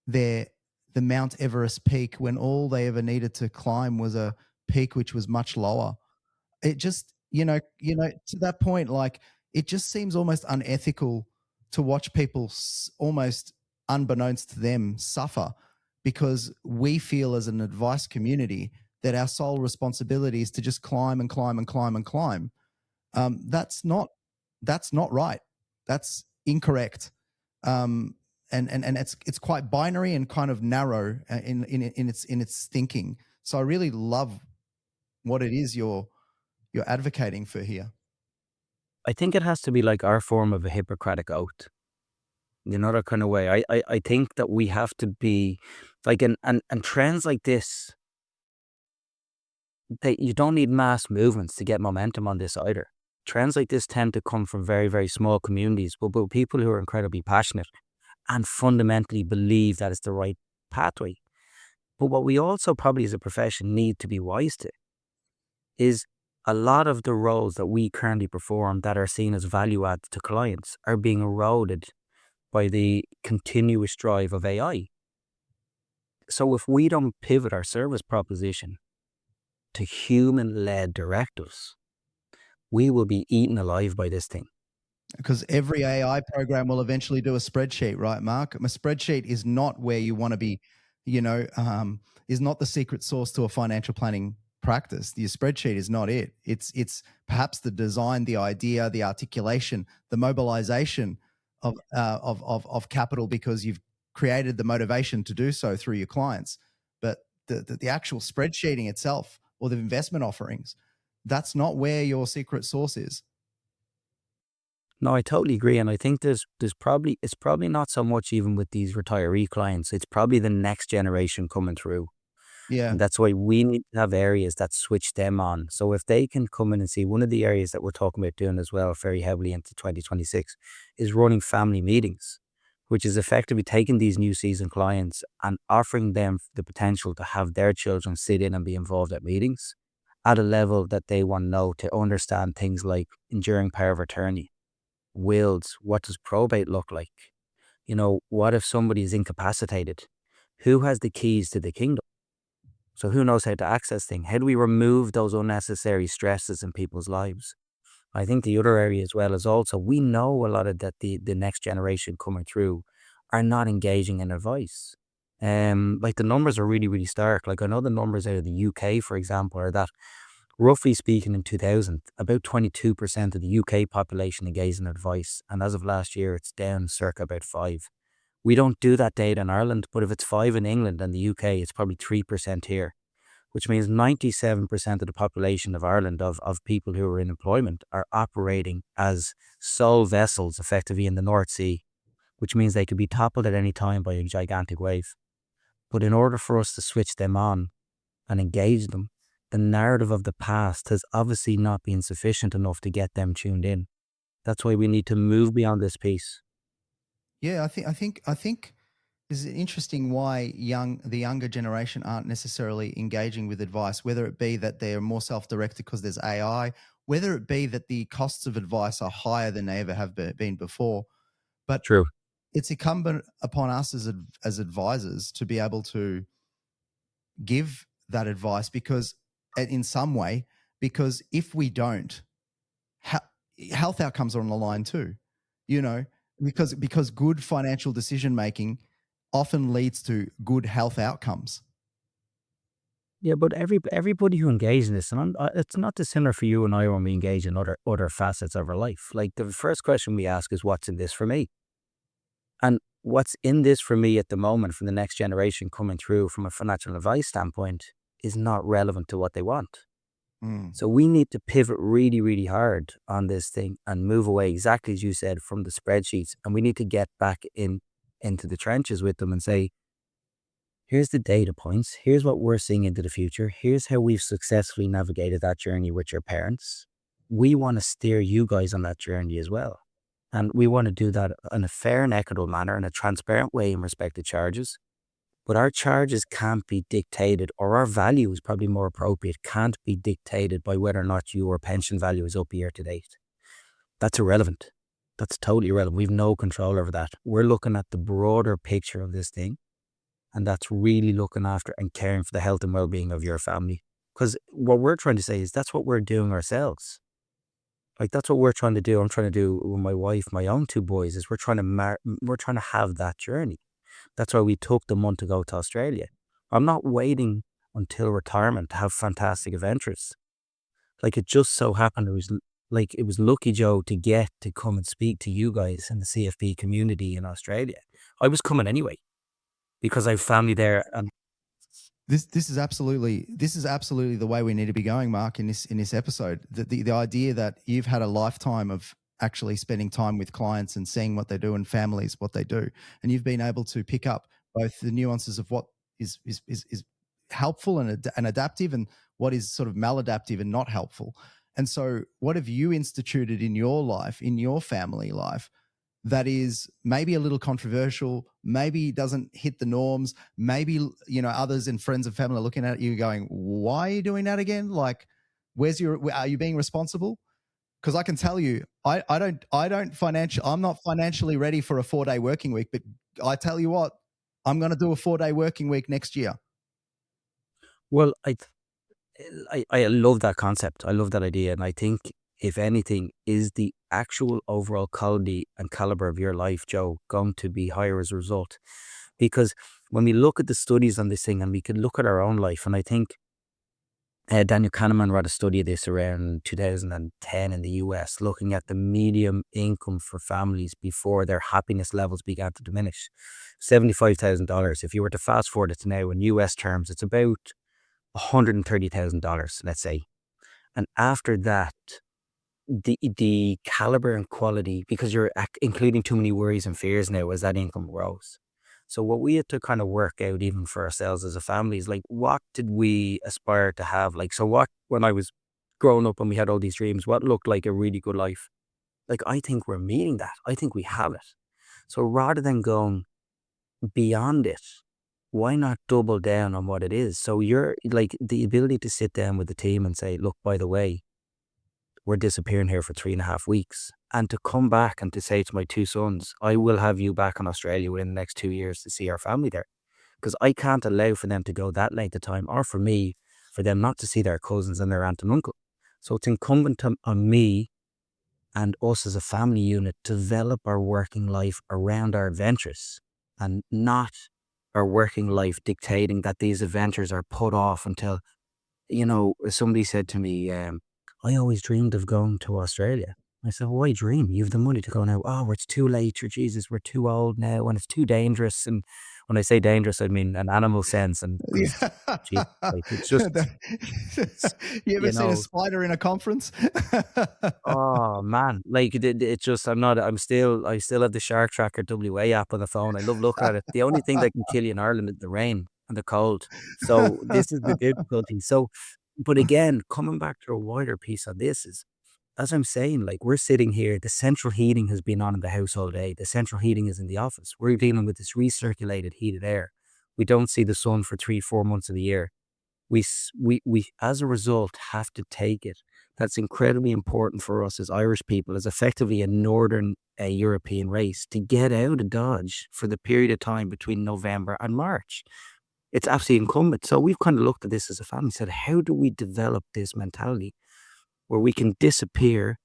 their the Mount Everest peak when all they ever needed to climb was a peak which was much lower. It just, to that point, like it just seems almost unethical to watch people almost unbeknownst to them suffer because we feel as an advice community that our sole responsibility is to just climb and climb and climb and climb. That's not right. That's incorrect. And it's quite binary and kind of narrow in its thinking. So I really love what it is you're advocating for here. I think it has to be like our form of a Hippocratic oath. That kind of way. I think that we have to be like, and trends like this, you don't need mass movements to get momentum on this either. Trends like this tend to come from very, very small communities, but people who are incredibly passionate and fundamentally believe that it's the right pathway. But what we also probably as a profession need to be wise to is a lot of the roles that we currently perform that are seen as value adds to clients are being eroded by the continuous drive of AI. So if we don't pivot our service proposition to human-led directives, we will be eaten alive by this thing. Because every AI program will eventually do a spreadsheet, right, Mark? A spreadsheet is not where you want to be, is not the secret sauce to a financial planning practice. The spreadsheet is not it. It's perhaps the design, the idea, the articulation, the mobilization of capital because you've created the motivation to do so through your clients. But the actual spreadsheeting itself or the investment offerings, that's not where your secret sauce is. No, I totally agree, and I think it's probably not so much even with these retiree clients. It's probably the next generation coming through, Yeah. and that's why we need to have areas that switch them on. So if they can come in and see, one of the areas that we're talking about doing as well, very heavily into 2026, is running family meetings, which is effectively taking these new season clients and offering them the potential to have their children sit in and be involved at meetings at a level that they want to know, to understand things like enduring power of attorney, wills, what does probate look like? What if somebody is incapacitated? Who has the keys to the kingdom? So who knows how to access things? How do we remove those unnecessary stresses in people's lives? I think the other area as well is also, we know a lot of that the next generation coming through are not engaging in advice. Like the numbers are really, really stark. Like I know the numbers out of the UK, for example, are that roughly speaking in 2000, about 22% of the UK population engaged in advice. And as of last year, it's down circa about 5. We don't do that data in Ireland, but if it's 5 in England and the UK, it's probably 3% here, which means 97% of the population of Ireland, of people who are in employment, are operating as sole vessels effectively in the North Sea, which means they could be toppled at any time by a gigantic wave. But in order for us to switch them on and engage them, the narrative of the past has obviously not been sufficient enough to get them tuned in. That's why we need to move beyond this piece. Yeah, I think this is interesting why the younger generation aren't necessarily engaging with advice, whether it be that they're more self-directed because there's AI, whether it be that the costs of advice are higher than they ever have been before. But True. it's incumbent upon us as advisors to be able to give that advice because in some way, because if we don't, health outcomes are on the line too, you know, because good financial decision making often leads to good health outcomes. Yeah, but everybody who engages in this, and it's not dissimilar for you and I when we engage in other facets of our life. Like the first question we ask is, what's in this for me? And what's in this for me at the moment from the next generation coming through from a financial advice standpoint is not relevant to what they want. Mm. So we need to pivot really, really hard on this thing and move away, exactly as you said, from the spreadsheets. And we need to get back into the trenches with them and say, here's the data points. Here's what we're seeing into the future. Here's how we've successfully navigated that journey with your parents. We want to steer you guys on that journey as well. And we want to do that in a fair and equitable manner, in a transparent way in respect to charges. but our charges can't be dictated, or our value is probably more appropriate, can't be dictated by whether or not your pension value is up year to date. That's irrelevant. That's totally irrelevant. We've no control over that. We're looking at the broader picture of this thing, and that's really looking after and caring for the health and well-being of your family. Because what we're trying to say is that's what we're doing ourselves. Like, that's what we're trying to do. I'm trying to do with my wife, my own two boys, is we're trying to have that journey. That's why we took the month to go to Australia. I'm not waiting until retirement to have fantastic adventures. Like, it just so happened it was lucky, Joe, to get to come and speak to you guys in the CFP community in Australia. I was coming anyway because I have family there, and This is absolutely the way we need to be going, Mark, in this episode. The idea that you've had a lifetime of actually spending time with clients and seeing what they do and families what they do, and you've been able to pick up both the nuances of what is helpful and adaptive, and what is sort of maladaptive and not helpful. And so, what have you instituted in your life, in your family life, that is maybe a little controversial, maybe doesn't hit the norms, maybe, you know, others and friends and family are looking at you going, why are you doing that again? Like, are you being responsible? Because I can tell you, I'm not financially ready for a 4-day working week, but I tell you what, I'm going to do a 4-day working week next year. well, I love that concept. I love that idea. And I think, if anything, is the actual overall quality and caliber of your life, Joe, going to be higher as a result? Because when we look at the studies on this thing, and we can look at our own life, and I think Daniel Kahneman wrote a study of this around 2010 in the US, looking at the median income for families before their happiness levels began to diminish. $75,000. If you were to fast forward it to now in US terms, it's about $130,000, let's say. And after that, the caliber and quality, because you're including too many worries and fears now as that income grows. So what we had to kind of work out, even for ourselves as a family, is like, what did we aspire to have? Like, so what, when I was growing up and we had all these dreams, what looked like a really good life? Like, I think we're meeting that. I think we have it. So rather than going beyond it, why not double down on what it is? So you're like, the ability to sit down with the team and say, look, by the way, we're disappearing here for 3.5 weeks. And to come back and to say to my two sons, I will have you back in Australia within the next 2 years to see our family there. Because I can't allow for them to go that length of time, or for me, for them not to see their cousins and their aunt and uncle. So it's incumbent on me and us as a family unit to develop our working life around our adventures, and not our working life dictating that these adventures are put off until, you know, somebody said to me, I always dreamed of going to Australia. I said, why dream? You have the money to go now. Oh, it's too late. Or Jesus, we're too old now, and it's too dangerous. And when I say dangerous, I mean an animal sense. And because, Yeah. like, it's just, You ever you seen a know, spider in a conference? oh man, like it just, I still have the Shark Tracker WA app on the phone. I love looking at it. The only thing that can kill you in Ireland is the rain and the cold. So this is the difficulty. So, but again, coming back to a wider piece on this is, as I'm saying, like, we're sitting here, the central heating has been on in the house all day. The central heating is in the office. We're dealing with this recirculated heated air. We don't see the sun for 3-4 months of the year. We as a result have to take it. That's incredibly important for us as Irish people, as effectively a northern European race, to get out of Dodge for the period of time between November and March. It's absolutely incumbent. So we've kind of looked at this as a family and said, how do we develop this mentality where we can disappear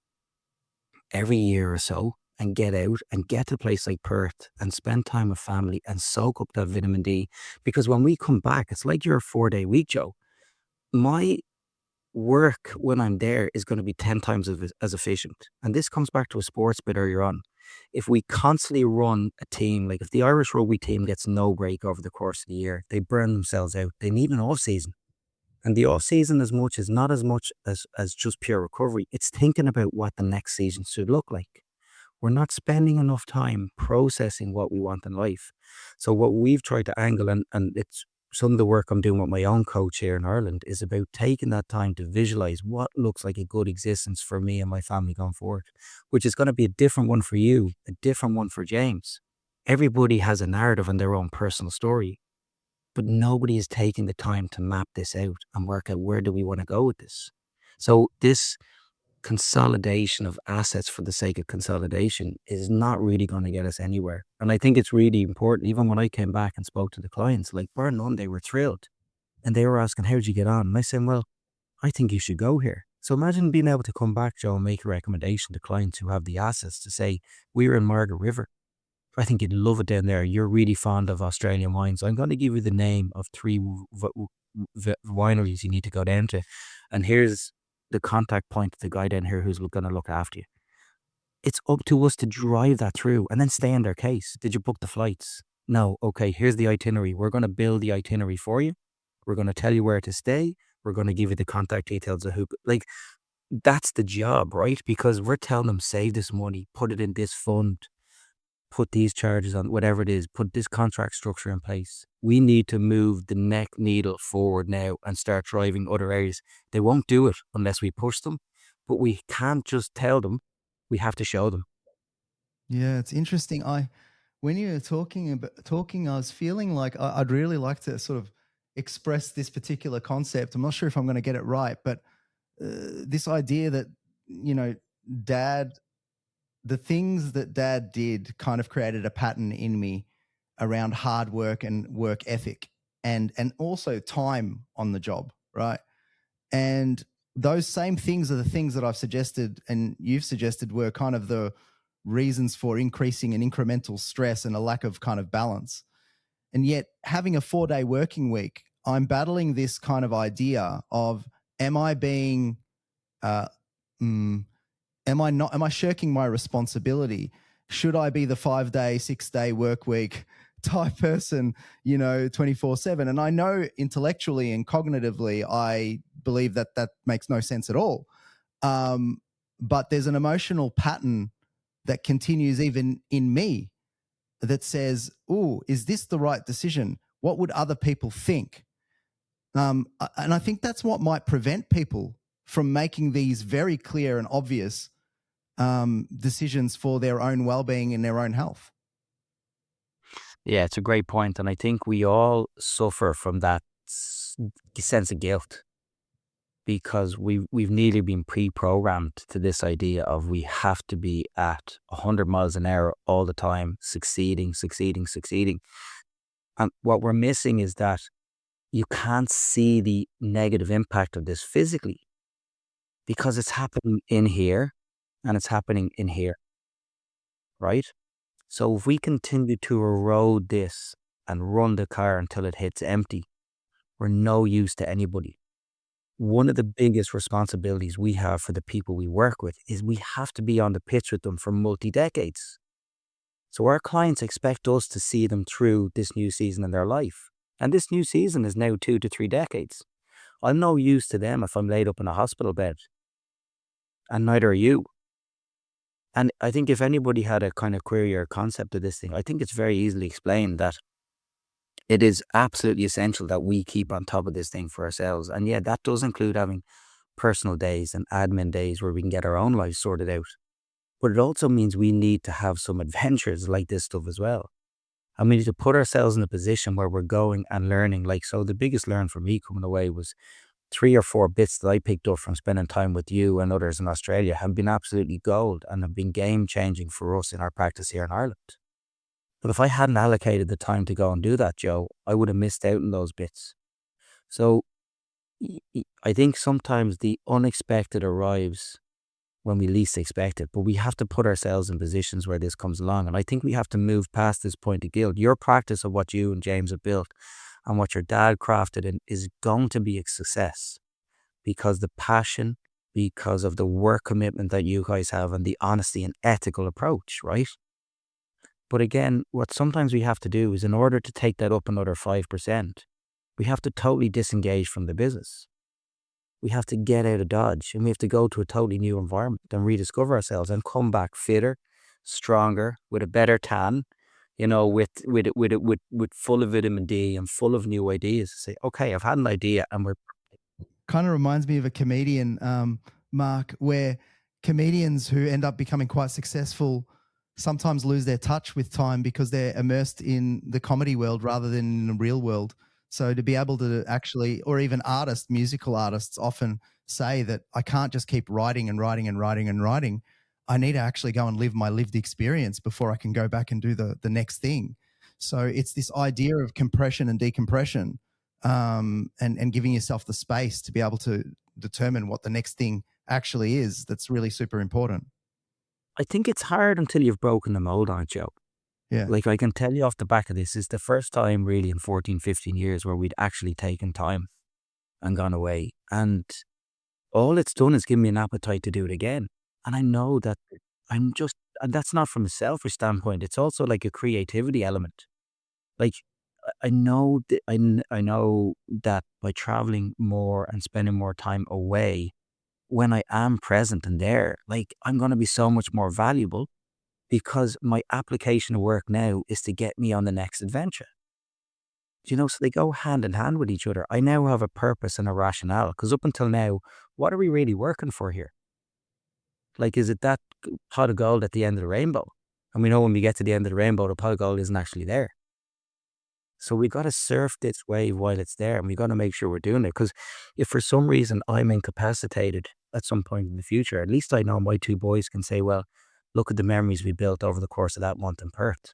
every year or so and get out and get to a place like Perth and spend time with family and soak up that vitamin D? Because when we come back, it's like your 4-day week, Joe. My work when I'm there is going to be 10 times as efficient. And this comes back to a sports bit earlier on. If we constantly run a team, like if the Irish rugby team gets no break over the course of the year, they burn themselves out. They need an off season. And the off season, as much is not as much as just pure recovery. It's thinking about what the next season should look like. We're not spending enough time processing what we want in life. So what we've tried to angle, and it's some of the work I'm doing with my own coach here in Ireland, is about taking that time to visualize what looks like a good existence for me and my family going forward, which is going to be a different one for you, a different one for James. Everybody has a narrative and their own personal story. but nobody is taking the time to map this out and work out where do we want to go with this. So this consolidation of assets for the sake of consolidation is not really going to get us anywhere. And I think it's really important. Even when I came back and spoke to the clients, like bar none, they were thrilled. And they were asking, how did you get on? And I said, well, I think you should go here. So imagine being able to come back, Joe, and make a recommendation to clients who have the assets to say, we're in Margaret River. I think you'd love it down there. You're really fond of Australian wines. I'm going to give you the name of 3 wineries you need to go down to. And here's the contact point of the guy down here who's going to look after you. It's up to us to drive that through and then stay on their case. Did you book the flights? No. Okay, here's the itinerary. We're going to build the itinerary for you. We're going to tell you where to stay. We're going to give you the contact details of who, like, that's the job, right? Because we're telling them, save this money, put it in this fund, put these charges on, whatever it is, put this contract structure in place. We need to move the neck needle forward now and start driving other areas. They won't do it unless we push them, but we can't just tell them. We have to show them. Yeah, it's interesting. When you were talking, I was feeling like I'd really like to sort of express this particular concept. I'm not sure if I'm going to get it right, but this idea that, the things that Dad did kind of created a pattern in me around hard work and work ethic and also time on the job, right? And those same things are the things that I've suggested and you've suggested were kind of the reasons for increasing an incremental stress and a lack of kind of balance. And yet having a 4-day working week, I'm battling this kind of idea of, am I shirking my responsibility? Should I be the 5-day, 6-day work week type person, 24/7? And I know intellectually and cognitively, I believe that makes no sense at all. But there's an emotional pattern that continues even in me that says, "Oh, is this the right decision? What would other people think?" And I think that's what might prevent people from making these very clear and obvious decisions for their own well-being and their own health. Yeah, it's a great point. And I think we all suffer from that sense of guilt because we've nearly been pre-programmed to this idea of we have to be at 100 miles an hour all the time, succeeding. And what we're missing is that you can't see the negative impact of this physically because it's happening in here and it's happening in here, right? So if we continue to erode this and run the car until it hits empty, we're no use to anybody. One of the biggest responsibilities we have for the people we work with is we have to be on the pitch with them for multi-decades. So our clients expect us to see them through this new season in their life. And this new season is now 2 to 3 decades. I'm no use to them if I'm laid up in a hospital bed. And neither are you. And I think if anybody had a kind of query or concept of this thing, I think it's very easily explained that it is absolutely essential that we keep on top of this thing for ourselves. And yeah, that does include having personal days and admin days where we can get our own lives sorted out. But it also means we need to have some adventures like this stuff as well. And we need to put ourselves in a position where we're going and learning. Like, so the biggest learn for me coming away was 3 or 4 bits that I picked up from spending time with you and others in Australia have been absolutely gold and have been game changing for us in our practice here in Ireland. But if I hadn't allocated the time to go and do that, Joe, I would have missed out on those bits. So I think sometimes the unexpected arrives when we least expect it, but we have to put ourselves in positions where this comes along. And I think we have to move past this point of guilt. Your practice of what you and James have built and what your dad crafted is going to be a success because the passion, because of the work commitment that you guys have and the honesty and ethical approach, right? But again, what sometimes we have to do is in order to take that up another 5%, we have to totally disengage from the business. We have to get out of Dodge and we have to go to a totally new environment and rediscover ourselves and come back fitter, stronger, with a better tan, with full of vitamin D and full of new ideas to say, okay, I've had an idea and we're kind of reminds me of a comedian, Mark, where comedians who end up becoming quite successful sometimes lose their touch with time because they're immersed in the comedy world rather than in the real world. So to be able to actually, or even artists, musical artists often say that I can't just keep writing and writing and writing and writing. I need to actually go and live my lived experience before I can go back and do the next thing. So it's this idea of compression and decompression, and giving yourself the space to be able to determine what the next thing actually is. That's really super important. I think it's hard until you've broken the mold on it, Joe. Yeah, Like, I can tell you off the back of this is the first time really in 14, 15 years where we'd actually taken time and gone away. And all it's done is give me an appetite to do it again. And I know that and that's not from a selfish standpoint. It's also like a creativity element. Like, I know, I know that by traveling more and spending more time away, when I am present and there, like, I'm going to be so much more valuable because my application of work now is to get me on the next adventure. So they go hand in hand with each other. I now have a purpose and a rationale because up until now, what are we really working for here? Like, is it that pot of gold at the end of the rainbow? And we know when we get to the end of the rainbow, the pot of gold isn't actually there. So we got to surf this wave while it's there, and we got to make sure we're doing it. Because if for some reason I'm incapacitated at some point in the future, at least I know my two boys can say, well, look at the memories we built over the course of that month in Perth.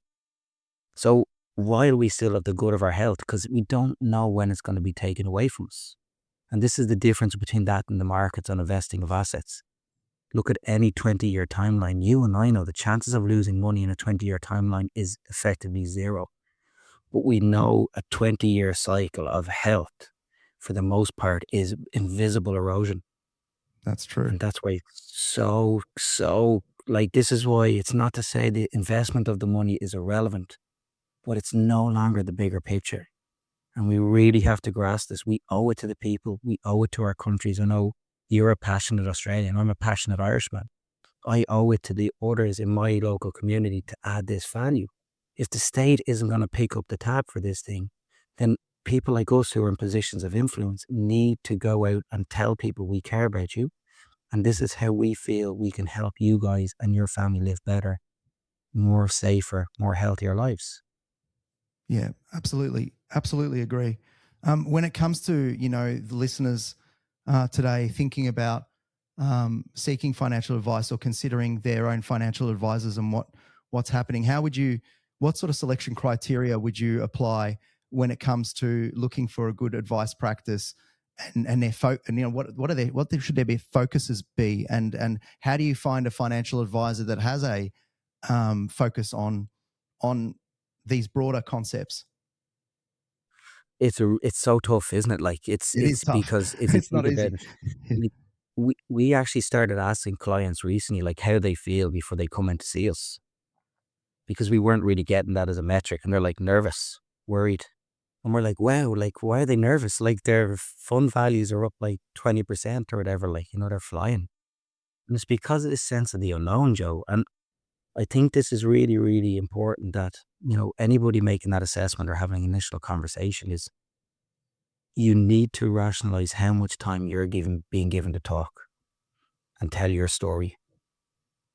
So while we still have the good of our health, because we don't know when it's going to be taken away from us. And this is the difference between that and the markets on investing of assets. Look at any 20-year timeline. You and I know the chances of losing money in a 20-year timeline is effectively zero. But we know a 20-year cycle of health, for the most part, is invisible erosion. that's true. And that's why it's so, like, this is why it's not to say the investment of the money is irrelevant, but it's no longer the bigger picture. And we really have to grasp this. We owe it to the people. We owe it to our countries. I know you're a passionate Australian. I'm a passionate Irishman. I owe it to the others in my local community to add this value. If the state isn't going to pick up the tab for this thing, then people like us who are in positions of influence need to go out and tell people we care about you. And this is how we feel we can help you guys and your family live better, more safer, more healthier lives. Yeah, absolutely. Absolutely agree. When it comes to, the listeners today thinking about seeking financial advice or considering their own financial advisors and what's happening, what sort of selection criteria would you apply when it comes to looking for a good advice practice, and what should their focuses be, and how do you find a financial advisor that has a focus on these broader concepts? It's so tough, isn't it? Like, It is it's tough. because if you It's think not about easy. it, like, we actually started asking clients recently, like, how they feel before they come in to see us, because we weren't really getting that as a metric. And they're like nervous, worried. And we're like, wow, like, why are they nervous? Like, their fund values are up like 20% or whatever, like, they're flying. And it's because of this sense of the unknown, Joe. And I think this is really, really important that, anybody making that assessment or having an initial conversation is you need to rationalize how much time you're being given to talk and tell your story.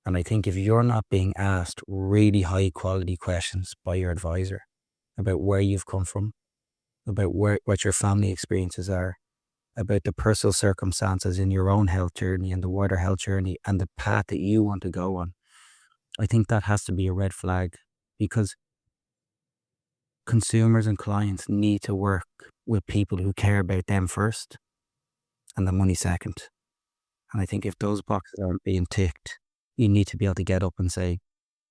And I think if you're not being asked really high quality questions by your advisor about where you've come from, about what your family experiences are, about the personal circumstances in your own health journey and the wider health journey and the path that you want to go on, I think that has to be a red flag, because consumers and clients need to work with people who care about them first and the money second. And I think if those boxes aren't being ticked, you need to be able to get up and say,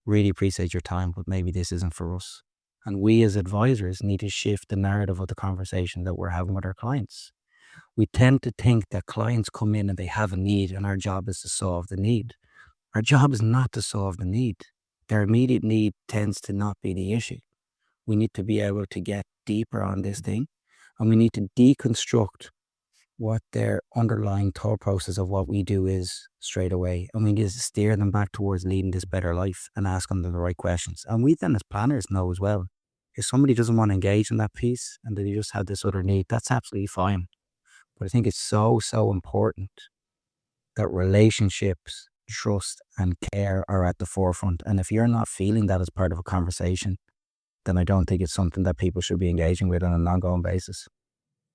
really appreciate your time, but maybe this isn't for us. And we as advisors need to shift the narrative of the conversation that we're having with our clients. We tend to think that clients come in and they have a need and our job is to solve the need. Our job is not to solve the need. Their immediate need tends to not be the issue. We need to be able to get deeper on this thing, and we need to deconstruct what their underlying thought process of what we do is straight away. And we need to steer them back towards leading this better life and ask them the right questions. And we then as planners know as well, if somebody doesn't want to engage in that piece and they just have this other need, that's absolutely fine. But I think it's so, so important that relationships, trust and care are at the forefront. And if you're not feeling that as part of a conversation, then I don't think it's something that people should be engaging with on an ongoing basis.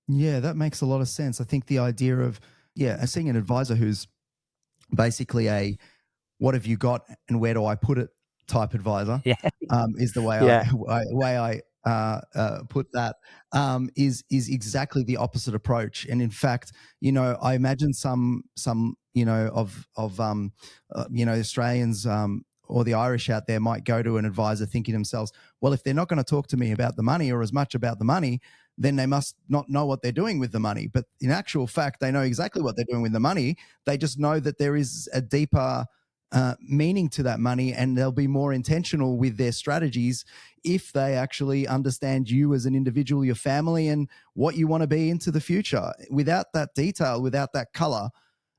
Yeah, that makes a lot of sense. I think the idea of, seeing an advisor who's basically a what have you got and where do I put it type advisor, Yeah. is the way Yeah. I put that, is exactly the opposite approach. And in fact, I imagine some Australians, or the Irish out there might go to an advisor thinking to themselves, well, if they're not going to talk to me about the money or as much about the money, then they must not know what they're doing with the money. But in actual fact, they know exactly what they're doing with the money. They just know that there is a deeper meaning to that money, and they'll be more intentional with their strategies if they actually understand you as an individual, your family, and what you want to be into the future. Without that detail, without that color,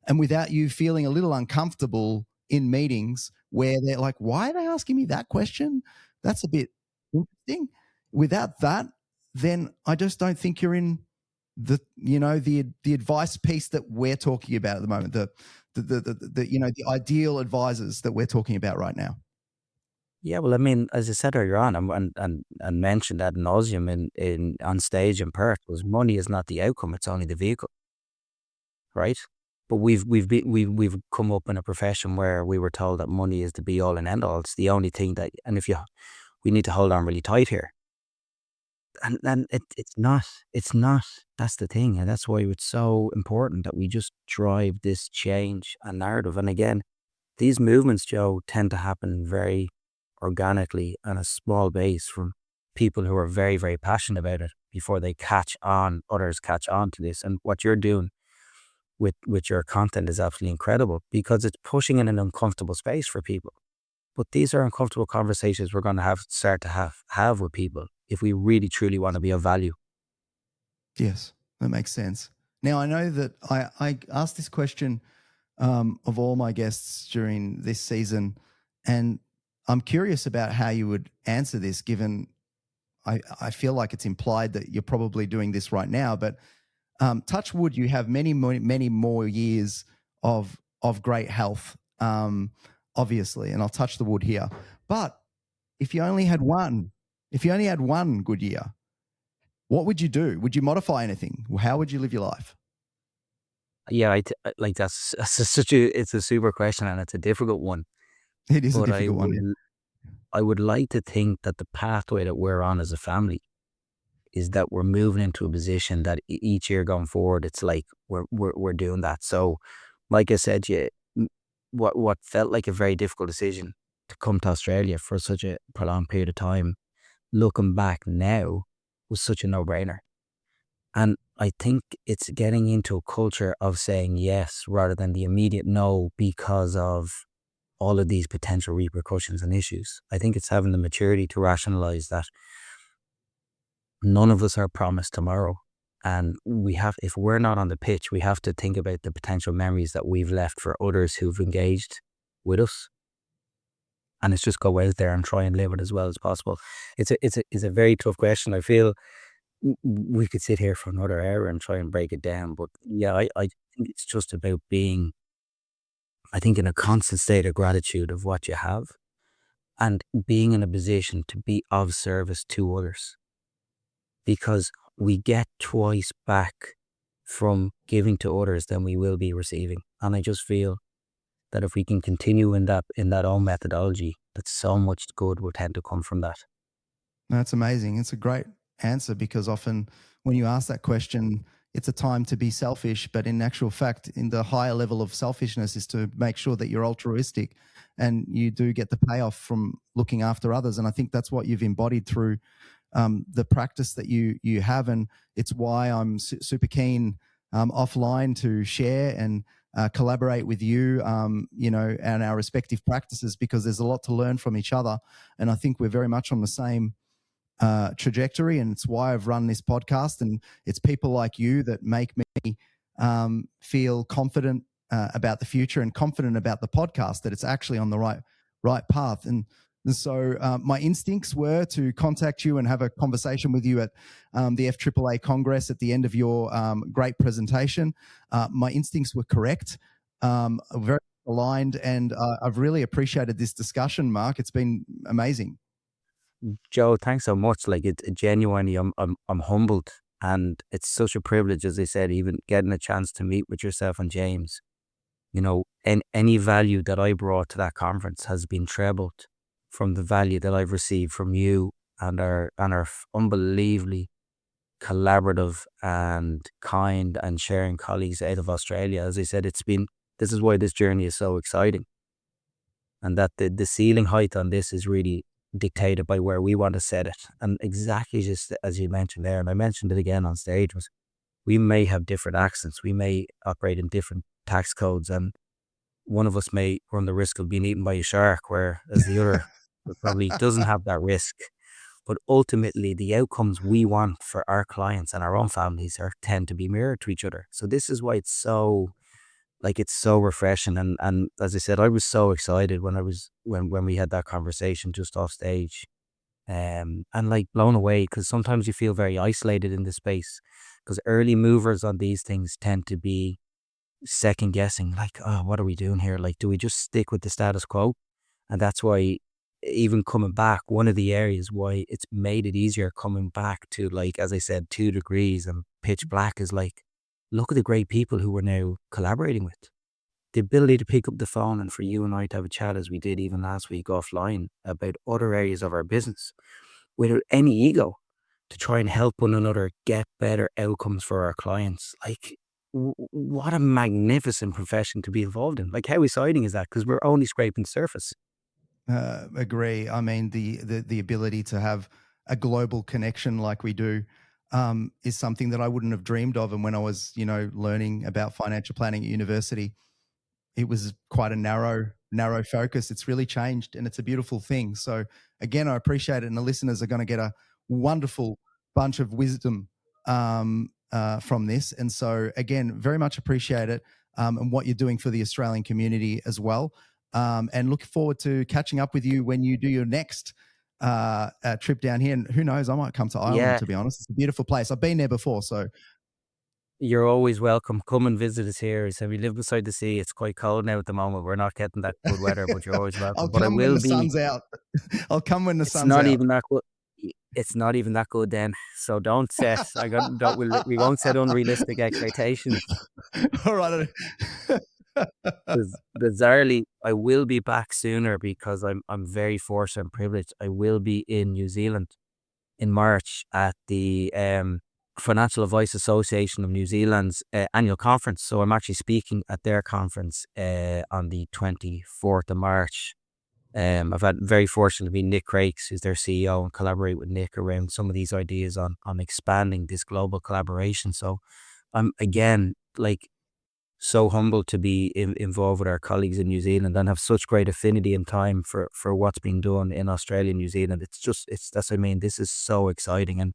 and without you feeling a little uncomfortable in meetings where they're like, why are they asking me that question? That's a bit interesting. Without that, then I just don't think you're in the advice piece that we're talking about at the moment, the ideal advisors that we're talking about right now. Yeah, well, I mean, as I said earlier on, and mentioned ad nauseum in on stage in Perth, was money is not the outcome; it's only the vehicle, right? But we've come up in a profession where we were told that money is the be all and end all. It's the only thing that, and we need to hold on really tight here, and it's not. That's the thing, and that's why it's so important that we just drive this change and narrative. And again, these movements, Joe, tend to happen very organically on a small base from people who are very, very passionate about it before they others catch on to this. And what you're doing with your content is absolutely incredible because it's pushing in an uncomfortable space for people. But these are uncomfortable conversations we're going to start to have with people if we really truly want to be of value. Yes, that makes sense. Now, I know that I asked this question of all my guests during this season, and I'm curious about how you would answer this, given I feel like it's implied that you're probably doing this right now, but touch wood, you have many more years of great health, obviously, and I'll touch the wood here. But if you only had one good year, what would you do? Would you modify anything? How would you live your life? Yeah, like it's a super question and it's a difficult one. It is a But difficult one. I would like to think that the pathway that we're on as a family is that we're moving into a position that each year going forward, it's like we're doing that. So, like I said, what felt like a very difficult decision to come to Australia for such a prolonged period of time, looking back now, was such a no-brainer. And I think it's getting into a culture of saying yes rather than the immediate no because of all of these potential repercussions and issues. I think it's having the maturity to rationalize that none of us are promised tomorrow. And if we're not on the pitch, we have to think about the potential memories that we've left for others who've engaged with us. And it's just go out there and try and live it as well as possible. It's a very tough question. I feel we could sit here for another hour and try and break it down. But yeah, I think it's just about being, I think, in a constant state of gratitude of what you have and being in a position to be of service to others. Because we get twice back from giving to others than we will be receiving. And I just feel that if we can continue in that own methodology, that so much good will tend to come from that. That's amazing. It's a great answer, because often when you ask that question, it's a time to be selfish, but in actual fact, in the higher level of selfishness is to make sure that you're altruistic and you do get the payoff from looking after others. And I think that's what you've embodied through the practice that you have. And it's why I'm super keen offline to share and collaborate with you, and our respective practices, because there's a lot to learn from each other. And I think we're very much on the same trajectory, and it's why I've run this podcast. And it's people like you that make me feel confident about the future and confident about the podcast, that it's actually on the right path. And so my instincts were to contact you and have a conversation with you at the FAAA Congress at the end of your great presentation. My instincts were correct, very aligned, and I've really appreciated this discussion, Mark. It's been amazing. Joe, thanks so much. Like it genuinely, I'm humbled, and it's such a privilege, as I said, even getting a chance to meet with yourself and James. And any value that I brought to that conference has been trebled from the value that I've received from you and our unbelievably collaborative and kind and sharing colleagues out of Australia. As I said, this is why this journey is so exciting, and that the ceiling height on this is really dictated by where we want to set it. And exactly just as you mentioned there, and I mentioned it again on stage, was we may have different accents, we may operate in different tax codes, and one of us may run the risk of being eaten by a shark, whereas the other probably doesn't have that risk. But ultimately, the outcomes we want for our clients and our own families tend to be mirrored to each other. So this is why it's so refreshing. And as I said, I was so excited when we had that conversation just off stage, and like blown away, because sometimes you feel very isolated in this space, because early movers on these things tend to be second guessing, like, oh, what are we doing here? Like, do we just stick with the status quo? And that's why, even coming back, one of the areas why it's made it easier coming back to, like, as I said, 2 degrees and pitch black, is like, look at the great people who we're now collaborating with. The ability to pick up the phone and for you and I to have a chat, as we did even last week offline, about other areas of our business without any ego, to try and help one another get better outcomes for our clients. Like, what a magnificent profession to be involved in. Like, how exciting is that? Because we're only scraping the surface. Agree. I mean, the ability to have a global connection like we do is something that I wouldn't have dreamed of. And when I was, learning about financial planning at university, it was quite a narrow focus. It's really changed, and it's a beautiful thing. So again, I appreciate it, and the listeners are going to get a wonderful bunch of wisdom from this. And so again, very much appreciate it, and what you're doing for the Australian community as well. And look forward to catching up with you when you do your next trip down here. And who knows, I might come to Ireland, Yeah, to be honest. It's a beautiful place. I've been there before. So you're always welcome. Come and visit us here. So we live beside the sea. It's quite cold now at the moment. We're not getting that good weather, but you're always welcome. I'll But I come when will the be. sun's out. I'll come when the It's sun's not out. even that good. It's not even that good then. So don't set. We won't set unrealistic expectations. All right. Bizarrely, I will be back sooner, because I'm very fortunate and privileged. I will be in New Zealand in March at the Financial Advice Association of New Zealand's annual conference. So I'm actually speaking at their conference on the 24th of March. I've had very fortunate to be Nick Crakes, who's their CEO, and collaborate with Nick around some of these ideas on expanding this global collaboration. So I'm, again, like, so humbled to be involved with our colleagues in New Zealand and have such great affinity and time for what's being done in Australia and New Zealand. That's what I mean. This is so exciting, and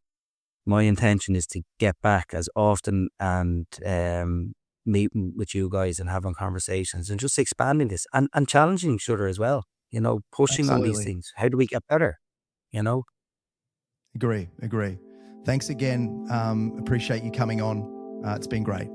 my intention is to get back as often and meeting with you guys and having conversations and just expanding this and challenging each other as well. Pushing on these Absolutely. things. How do we get better? Agree. Thanks again. Appreciate you coming on. It's been great.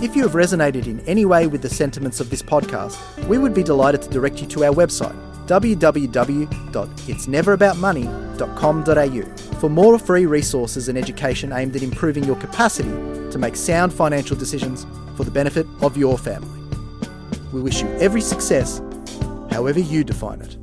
If you have resonated in any way with the sentiments of this podcast, we would be delighted to direct you to our website, www.itsneveraboutmoney.com.au, for more free resources and education aimed at improving your capacity to make sound financial decisions for the benefit of your family. We wish you every success, however you define it.